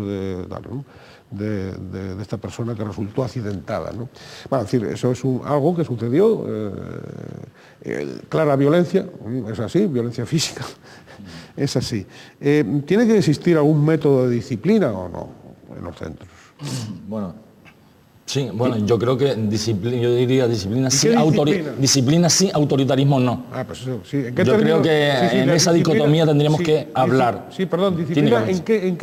de esta persona que resultó accidentada, ¿no? Bueno, es decir, eso es algo que sucedió, clara violencia, es así, violencia física, es así. ¿Tiene que existir algún método de disciplina o no en los centros? Bueno, sí, bueno, yo creo que yo diría disciplina sí, disciplina sí, autoritarismo no. Ah, pues eso, sí. Yo creo que en esa dicotomía tendríamos que hablar. Sí, perdón, disciplina, ¿en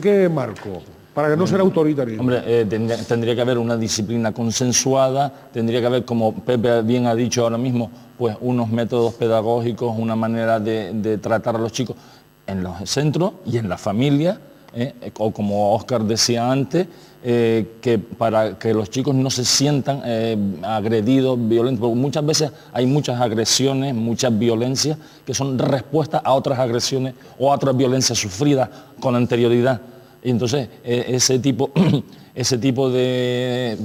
qué marco? Para que no sea autoritarismo. Hombre, tendría que haber una disciplina consensuada, tendría que haber, como Pepe bien ha dicho ahora mismo, pues unos métodos pedagógicos, una manera de tratar a los chicos en los centros y en la familia, o como Óscar decía antes, que para que los chicos no se sientan agredidos, violentos, porque muchas veces hay muchas agresiones, muchas violencias que son respuestas a otras agresiones o a otras violencias sufridas con anterioridad. Y entonces ese tipo de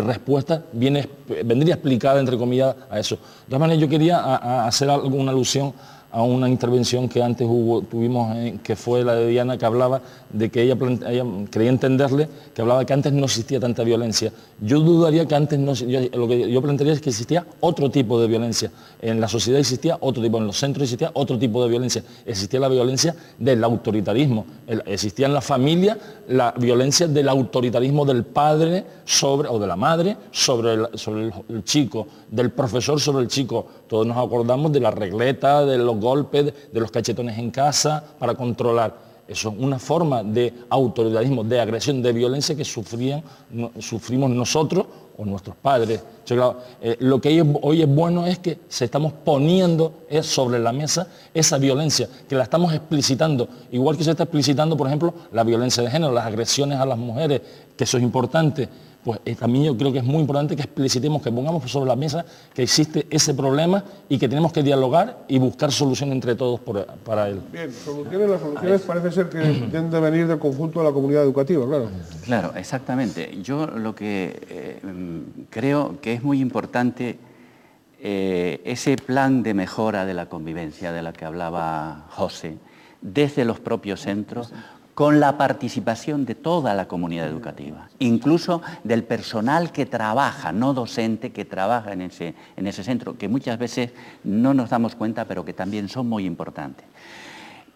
respuesta vendría explicada, entre comillas, a eso. De todas maneras, yo quería hacer alguna alusión a una intervención que antes tuvimos, que fue la de Diana, que hablaba de que ella creía entenderle, que hablaba que antes no existía tanta violencia. Yo dudaría que antes no, lo que yo plantearía es que existía otro tipo de violencia. En la sociedad existía otro tipo, en los centros existía otro tipo de violencia. Existía la violencia del autoritarismo, existía en la familia la violencia del autoritarismo del padre o de la madre sobre el chico, del profesor sobre el chico. Todos nos acordamos de la regleta, de los golpes, de los cachetones en casa para controlar. Eso es una forma de autoritarismo, de agresión, de violencia que sufrimos nosotros o nuestros padres. Claro, lo que hoy es bueno es que se estamos poniendo sobre la mesa esa violencia, que la estamos explicitando, igual que se está explicitando, por ejemplo, la violencia de género, las agresiones a las mujeres, que eso es importante. Pues también yo creo que es muy importante que explicitemos, que pongamos sobre la mesa que existe ese problema y que tenemos que dialogar y buscar soluciones entre todos para él. Bien, las soluciones parece ser que deben de venir del conjunto de la comunidad educativa, claro. Claro, exactamente. Yo lo que creo que es muy importante ese plan de mejora de la convivencia de la que hablaba José, desde los propios centros, con la participación de toda la comunidad educativa, incluso del personal que trabaja, no docente, que trabaja en ese centro, que muchas veces no nos damos cuenta, pero que también son muy importantes.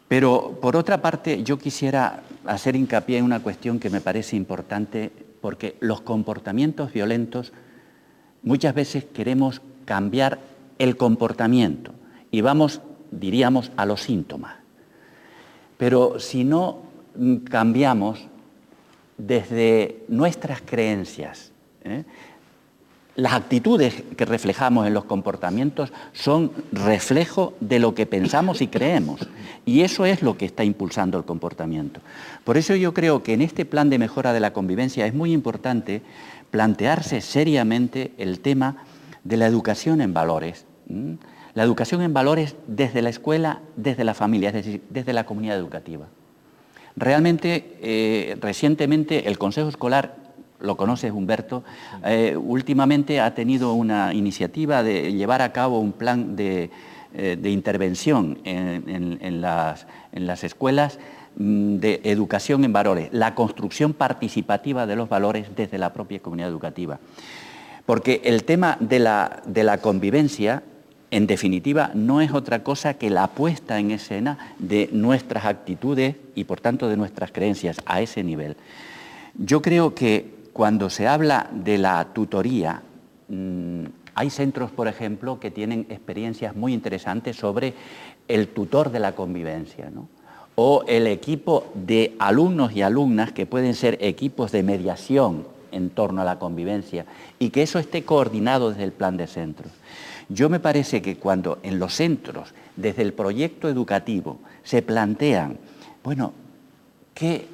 Pero, por otra parte, yo quisiera hacer hincapié en una cuestión que me parece importante, porque los comportamientos violentos, muchas veces queremos cambiar el comportamiento y vamos, diríamos, a los síntomas. Pero si no cambiamos desde nuestras creencias, las actitudes que reflejamos en los comportamientos son reflejo de lo que pensamos y creemos, y eso es lo que está impulsando el comportamiento. Por eso yo creo que en este plan de mejora de la convivencia es muy importante plantearse seriamente el tema de la educación en valores. La educación en valores desde la escuela, desde la familia, es decir, desde la comunidad educativa. Realmente, recientemente, el Consejo Escolar, lo conoces Humberto, últimamente ha tenido una iniciativa de llevar a cabo un plan de intervención en las escuelas de educación en valores, la construcción participativa de los valores desde la propia comunidad educativa. Porque el tema de la convivencia, en definitiva, no es otra cosa que la puesta en escena de nuestras actitudes y, por tanto, de nuestras creencias a ese nivel. Yo creo que cuando se habla de la tutoría, hay centros, por ejemplo, que tienen experiencias muy interesantes sobre el tutor de la convivencia, ¿no? O el equipo de alumnos y alumnas que pueden ser equipos de mediación en torno a la convivencia y que eso esté coordinado desde el plan de centros. Yo me parece que cuando en los centros, desde el proyecto educativo, se plantean, bueno, ¿qué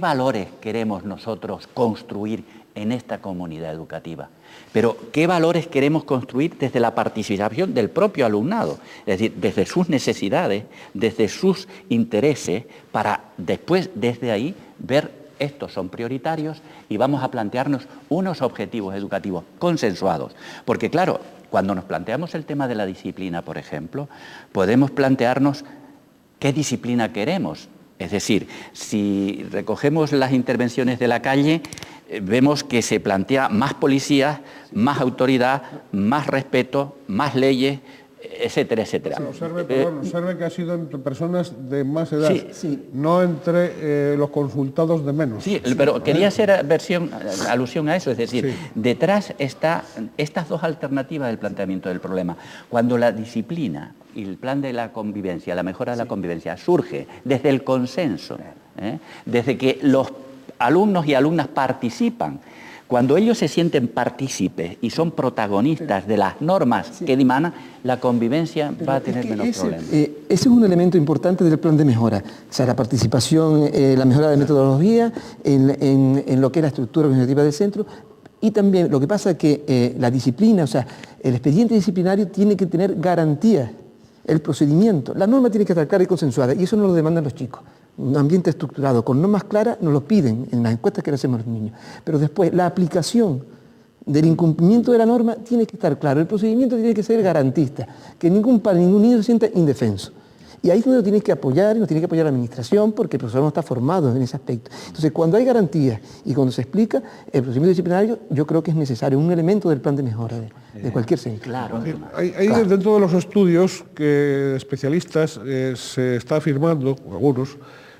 valores queremos nosotros construir en esta comunidad educativa. Pero ¿qué valores queremos construir desde la participación del propio alumnado? Es decir, desde sus necesidades, desde sus intereses, para después, desde ahí, ver estos son prioritarios y vamos a plantearnos unos objetivos educativos consensuados. Porque claro, cuando nos planteamos el tema de la disciplina, por ejemplo, podemos plantearnos qué disciplina queremos. Es decir, si recogemos las intervenciones de la calle, vemos que se plantea más policías, más autoridad, más respeto, más leyes, etcétera, etcétera. Observe que ha sido entre personas de más edad, sí. no entre los consultados de menos. Sí, pero quería hacer alusión a eso, es decir, detrás está estas dos alternativas del planteamiento del problema. Cuando la disciplina y el plan de la convivencia, la mejora de la convivencia, surge desde el consenso, desde que los alumnos y alumnas participan, cuando ellos se sienten partícipes y son protagonistas de las normas que dimanan, la convivencia va a tener menos problemas. Ese es un elemento importante del plan de mejora, o sea, la participación, la mejora de metodología, en lo que es la estructura organizativa del centro, y también lo que pasa es que la disciplina, o sea, el expediente disciplinario tiene que tener garantías, el procedimiento, la norma tiene que estar clara y consensuada, y eso no lo demandan los chicos. Un ambiente estructurado, con normas claras, nos lo piden en las encuestas que le hacemos a los niños. Pero después, la aplicación del incumplimiento de la norma tiene que estar claro, el procedimiento tiene que ser garantista, que ningún niño se sienta indefenso. Y ahí es donde lo tienes que apoyar, y nos tiene que apoyar la administración, porque el profesor no está formado en ese aspecto. Entonces, cuando hay garantías y cuando se explica, el procedimiento disciplinario, yo creo que es necesario, un elemento del plan de mejora de cualquier centro. Claro. Hay dentro de los estudios que especialistas se está afirmando, algunos,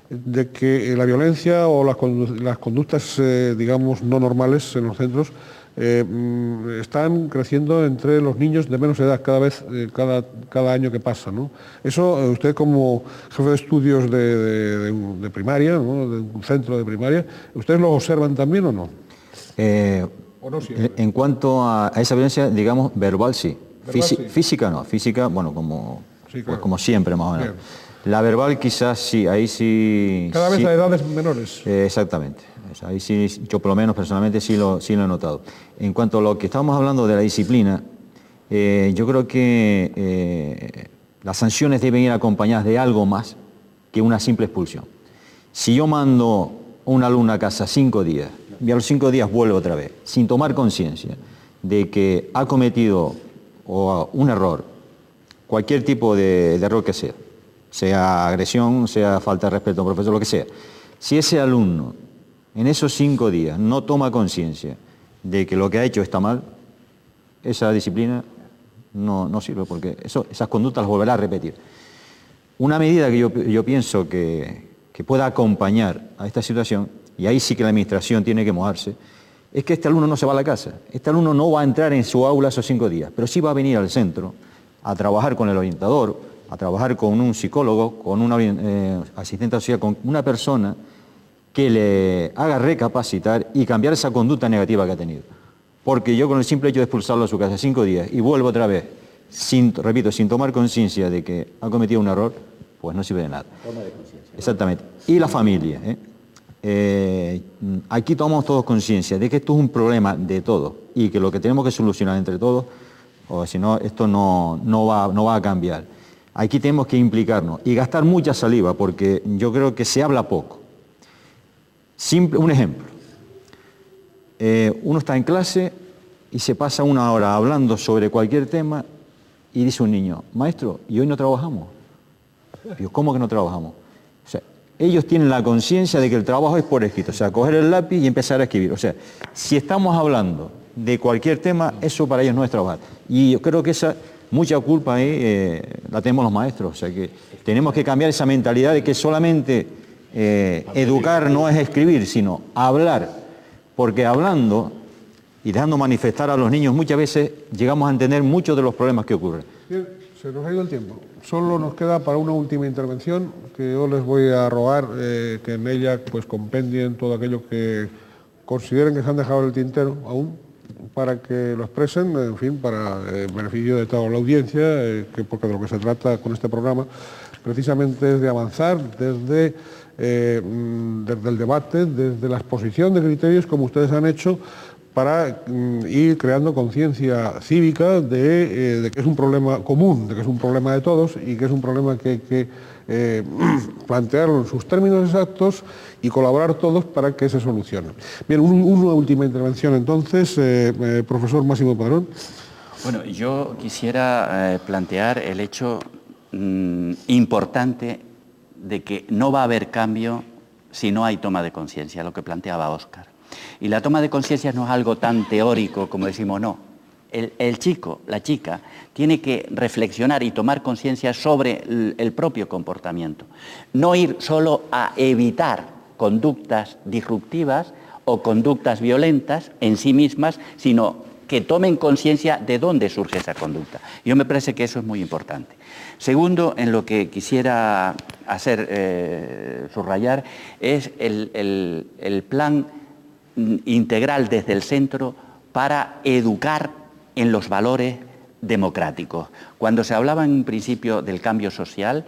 de que la violencia o las conductas, digamos, no normales en los centros están creciendo entre los niños de menos edad cada año que pasa, ¿no? Eso, usted como jefe de estudios de primaria, ¿no?, de un centro de primaria, ¿ustedes lo observan también o no? ¿O no siempre? En cuanto a esa violencia, digamos, verbal sí. ¿Verbal sí? Física no, física, bueno, como siempre más o menos. Bien. La verbal quizás sí, ahí sí... Cada vez a edades menores. Exactamente. Ahí sí, yo por lo menos personalmente sí lo he notado. En cuanto a lo que estábamos hablando de la disciplina, yo creo que las sanciones deben ir acompañadas de algo más que una simple expulsión. Si yo mando a un alumno a casa 5 días, y a los 5 días vuelve otra vez, sin tomar conciencia de que ha cometido un error, cualquier tipo de error que sea agresión, sea falta de respeto a un profesor, lo que sea. Si ese alumno en esos 5 días no toma conciencia de que lo que ha hecho está mal, esa disciplina no sirve, porque esas conductas las volverá a repetir. Una medida que yo pienso que pueda acompañar a esta situación, y ahí sí que la administración tiene que mojarse, es que este alumno no se va a la casa. Este alumno no va a entrar en su aula esos 5 días, pero sí va a venir al centro a trabajar con el orientador, a trabajar con un psicólogo, con un asistente social, con una persona que le haga recapacitar y cambiar esa conducta negativa que ha tenido. Porque yo con el simple hecho de expulsarlo a su casa 5 días y vuelvo otra vez, sin tomar conciencia de que ha cometido un error, pues no sirve de nada. Toma de conciencia. Exactamente. Y la familia. Aquí tomamos todos conciencia de que esto es un problema de todos y que lo que tenemos que solucionar entre todos, o si no, esto no va a cambiar. Aquí tenemos que implicarnos y gastar mucha saliva, porque yo creo que se habla poco. Un ejemplo. Uno está en clase y se pasa 1 hora hablando sobre cualquier tema y dice un niño, maestro, ¿y hoy no trabajamos? Digo, ¿cómo que no trabajamos? O sea, ellos tienen la conciencia de que el trabajo es por escrito, o sea, coger el lápiz y empezar a escribir. O sea, si estamos hablando de cualquier tema, eso para ellos no es trabajar. Y yo creo que mucha culpa ahí la tenemos los maestros, o sea que tenemos que cambiar esa mentalidad de que solamente educar no es escribir, sino hablar, porque hablando y dejando manifestar a los niños muchas veces llegamos a entender muchos de los problemas que ocurren. Bien, se nos ha ido el tiempo. Solo nos queda para una última intervención, que yo les voy a rogar que en ella pues compendien todo aquello que consideren que se han dejado en el tintero aún, para que lo expresen, en fin, para el beneficio de toda la audiencia, porque de lo que se trata con este programa precisamente es de avanzar desde desde el debate, desde la exposición de criterios como ustedes han hecho, para ir creando conciencia cívica de que es un problema común, de que es un problema de todos y que es un problema que hay que plantearlo en sus términos exactos y colaborar todos para que se solucione. Bien, una última intervención entonces, profesor Máximo Padrón. Bueno, yo quisiera plantear el hecho importante de que no va a haber cambio si no hay toma de conciencia, lo que planteaba Óscar. Y la toma de conciencia no es algo tan teórico como decimos, no. El chico, la chica, tiene que reflexionar y tomar conciencia sobre el propio comportamiento. No ir solo a evitar conductas disruptivas o conductas violentas en sí mismas, sino que tomen conciencia de dónde surge esa conducta. Yo me parece que eso es muy importante. Segundo, en lo que quisiera subrayar, es el plan integral desde el centro para educar en los valores democráticos. Cuando se hablaba en un principio del cambio social,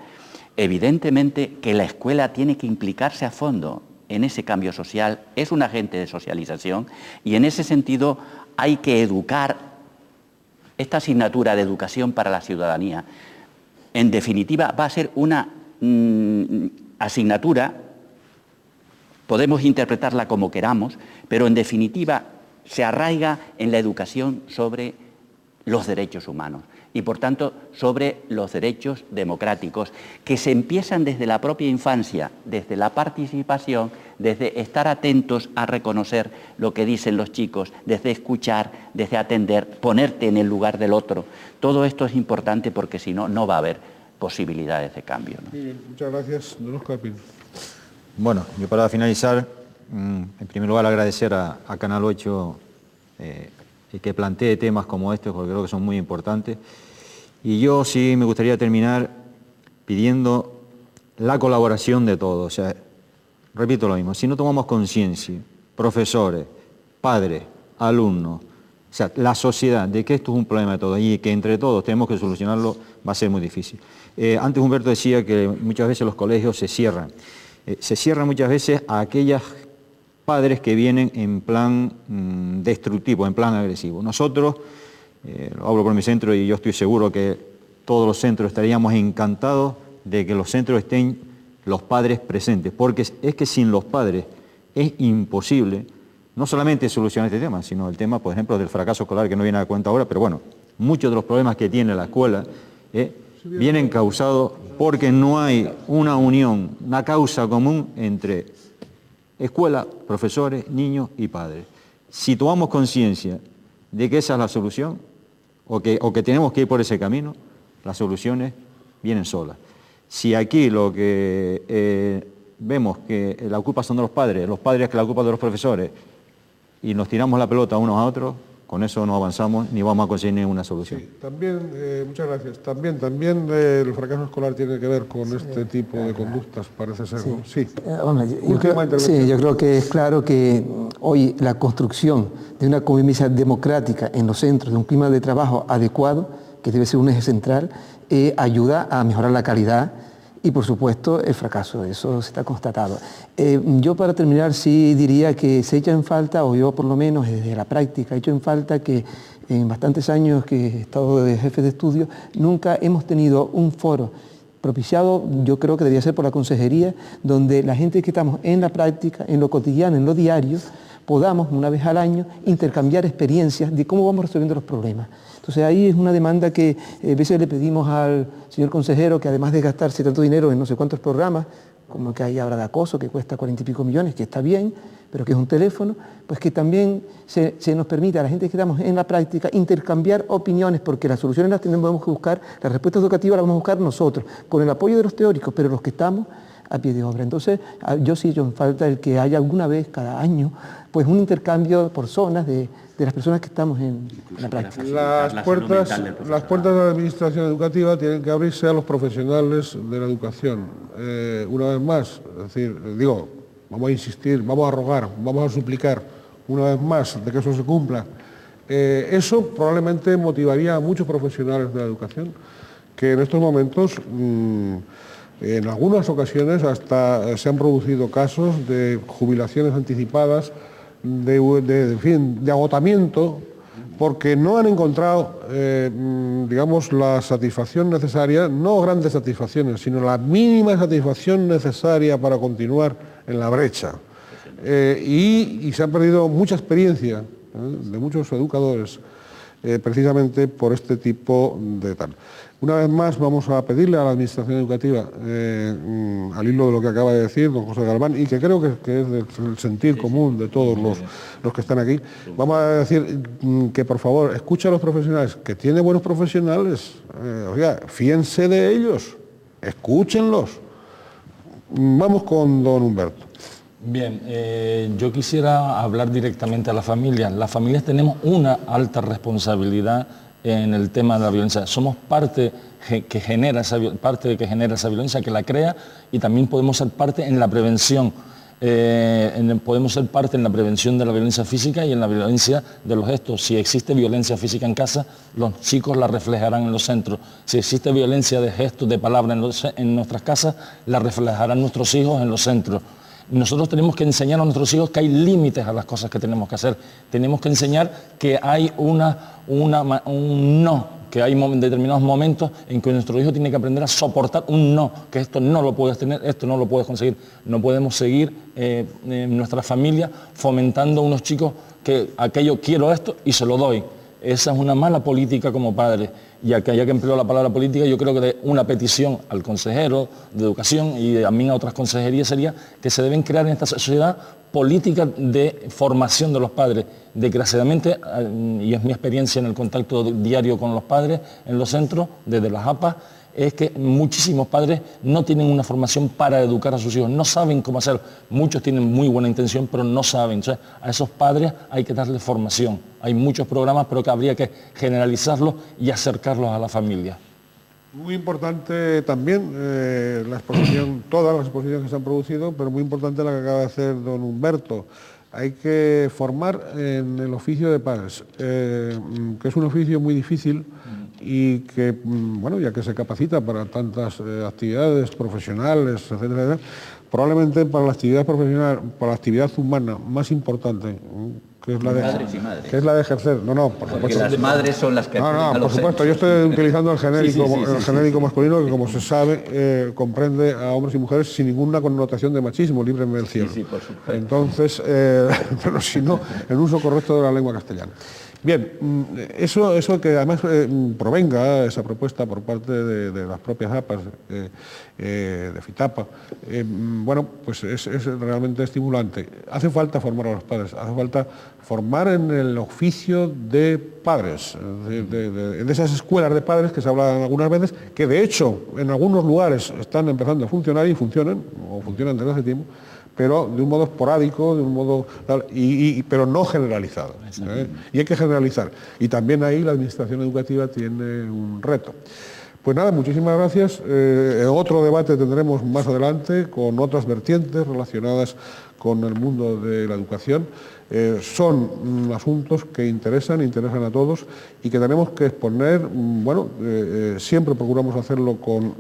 evidentemente que la escuela tiene que implicarse a fondo en ese cambio social, es un agente de socialización y en ese sentido hay que educar esta asignatura de educación para la ciudadanía. En definitiva, va a ser una asignatura, podemos interpretarla como queramos, pero en definitiva se arraiga en la educación sobre los derechos humanos y por tanto sobre los derechos democráticos que se empiezan desde la propia infancia, desde la participación, desde estar atentos a reconocer lo que dicen los chicos, desde escuchar, desde atender, ponerte en el lugar del otro. Todo esto es importante porque si no, no va a haber posibilidades de cambio, ¿no? Muy bien, muchas gracias, don Óscar Pino. Bueno, yo para finalizar, en primer lugar agradecer a Canal 8 que plantee temas como estos, porque creo que son muy importantes. Y yo sí me gustaría terminar pidiendo la colaboración de todos. O sea, repito lo mismo, si no tomamos conciencia, profesores, padres, alumnos, o sea, la sociedad, de que esto es un problema de todos y que entre todos tenemos que solucionarlo, va a ser muy difícil. Antes Humberto decía que muchas veces los colegios se cierran. Se cierran muchas veces a aquellos padres que vienen en plan destructivo, en plan agresivo. Nosotros, lo hablo por mi centro y yo estoy seguro que todos los centros estaríamos encantados de que los centros estén los padres presentes, porque es que sin los padres es imposible no solamente solucionar este tema, sino el tema, por ejemplo, del fracaso escolar, que no viene a cuenta ahora, pero bueno, muchos de los problemas que tiene la escuela vienen causados porque no hay una unión, una causa común entre escuela, profesores, niños y padres. Si tomamos conciencia de que esa es la solución, o que tenemos que ir por ese camino, las soluciones vienen solas. Si aquí lo que vemos que la culpa son de los padres que la culpa de los profesores, y nos tiramos la pelota unos a otros, con eso no avanzamos ni vamos a conseguir ninguna solución. Sí, también, muchas gracias. También el fracaso escolar tiene que ver con este tipo de conductas, parece ser, ¿no? Sí. Yo creo que es claro que hoy la construcción de una convivencia democrática en los centros, de un clima de trabajo adecuado, que debe ser un eje central, ayuda a mejorar la calidad y, por supuesto, el fracaso. Eso se está constatado. Yo, para terminar, sí diría que se echa en falta, o yo por lo menos desde la práctica, he hecho en falta que en bastantes años que he estado de jefe de estudio, nunca hemos tenido un foro propiciado, yo creo que debía ser por la consejería, donde la gente que estamos en la práctica, en lo cotidiano, en lo diario, podamos, una vez al año, intercambiar experiencias de cómo vamos resolviendo los problemas. Entonces ahí es una demanda que a veces le pedimos al señor consejero, que además de gastarse tanto dinero en no sé cuántos programas, como que hay ahora de acoso, que cuesta 40 y pico millones, que está bien, pero que es un teléfono, pues que también se nos permita a la gente que estamos en la práctica intercambiar opiniones, porque las soluciones las tenemos que buscar, las respuestas educativas las vamos a buscar nosotros, con el apoyo de los teóricos, pero los que estamos a pie de obra. Entonces, yo sí, en falta el que haya alguna vez cada año, pues un intercambio por zonas de las personas que estamos en la práctica. Las puertas de la administración educativa tienen que abrirse a los profesionales de la educación. Una vez más, es decir, vamos a insistir, vamos a rogar, vamos a suplicar una vez más de que eso se cumpla. Eso probablemente motivaría a muchos profesionales de la educación que en estos momentos En algunas ocasiones hasta se han producido casos de jubilaciones anticipadas, de agotamiento, porque no han encontrado, digamos, la satisfacción necesaria, no grandes satisfacciones, sino la mínima satisfacción necesaria para continuar en la brecha. Y se han perdido mucha experiencia de muchos educadores, precisamente por este tipo de tal. Una vez más vamos a pedirle a la Administración Educativa, al hilo de lo que acaba de decir don José Galván, y que creo que es del sentir común de todos los que están aquí, vamos a decir que por favor escuche a los profesionales, que tiene buenos profesionales, oiga, fíense de ellos, escúchenlos. Vamos con don Humberto. Bien, yo quisiera hablar directamente a las familias. Las familias tenemos una alta responsabilidad en el tema de la violencia. Somos parte que genera esa violencia, que la crea, y también podemos ser parte en la prevención. Podemos ser parte en la prevención de la violencia física y en la violencia de los gestos. Si existe violencia física en casa, los chicos la reflejarán en los centros. Si existe violencia de gestos, de palabras en nuestras casas, la reflejarán nuestros hijos en los centros. Nosotros tenemos que enseñar a nuestros hijos que hay límites a las cosas que tenemos que hacer. Tenemos que enseñar que hay un no, que hay determinados momentos en que nuestro hijo tiene que aprender a soportar un no, que esto no lo puedes tener, esto no lo puedes conseguir. No podemos seguir en nuestra familia fomentando a unos chicos que aquello quiero esto y se lo doy. Esa es una mala política como padre. Y ya que empleo la palabra política, yo creo que de una petición al consejero de educación y también a otras consejerías sería que se deben crear en esta sociedad políticas de formación de los padres. Desgraciadamente, y es mi experiencia en el contacto diario con los padres en los centros, desde las APA, es que muchísimos padres no tienen una formación para educar a sus hijos, no saben cómo hacerlo. Muchos tienen muy buena intención, pero no saben. Entonces, a esos padres hay que darles formación. Hay muchos programas, pero que habría que generalizarlos y acercarlos a la familia. Muy importante también la exposición, todas las exposiciones que se han producido, pero muy importante la que acaba de hacer don Humberto. Hay que formar en el oficio de padres, que es un oficio muy difícil y que, bueno, ya que se capacita para tantas actividades profesionales, etcétera, etcétera, probablemente para la actividad profesional, para la actividad humana más importante, que es la de ejercer. No, por supuesto. Porque las madres son las que... No, por supuesto. Yo estoy utilizando el genérico masculino, que como se sabe, comprende a hombres y mujeres sin ninguna connotación de machismo, líbreme del cielo. Sí, por supuesto. Entonces, pero si no, el uso correcto de la lengua castellana. Bien, eso que además provenga esa propuesta por parte de las propias APAs, de FITAPA, bueno, pues es realmente estimulante. Hace falta formar a los padres, hace falta formar en el oficio de padres, de esas escuelas de padres que se hablan algunas veces, que de hecho en algunos lugares están empezando a funcionar y funcionan desde hace tiempo, pero de un modo esporádico, de un modo tal, pero no generalizado. Y hay que generalizar. Y también ahí la Administración Educativa tiene un reto. Pues nada, muchísimas gracias. Otro debate tendremos más adelante con otras vertientes relacionadas con el mundo de la educación. Son asuntos que interesan a todos y que tenemos que exponer, bueno, siempre procuramos hacerlo con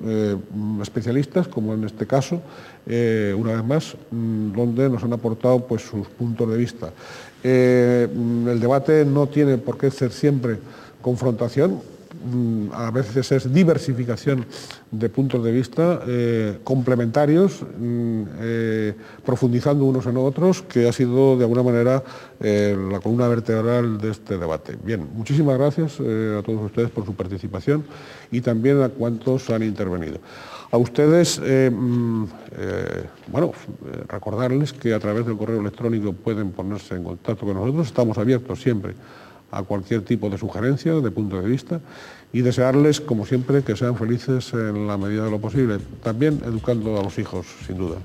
especialistas, como en este caso, una vez más, donde nos han aportado pues sus puntos de vista. El debate no tiene por qué ser siempre confrontación, a veces es diversificación de puntos de vista complementarios, profundizando unos en otros, que ha sido de alguna manera la columna vertebral de este debate. Bien, muchísimas gracias a todos ustedes por su participación y también a cuantos han intervenido. A ustedes, bueno, recordarles que a través del correo electrónico pueden ponerse en contacto con nosotros, estamos abiertos siempre a cualquier tipo de sugerencia, de punto de vista, y desearles, como siempre, que sean felices en la medida de lo posible, también educando a los hijos, sin duda.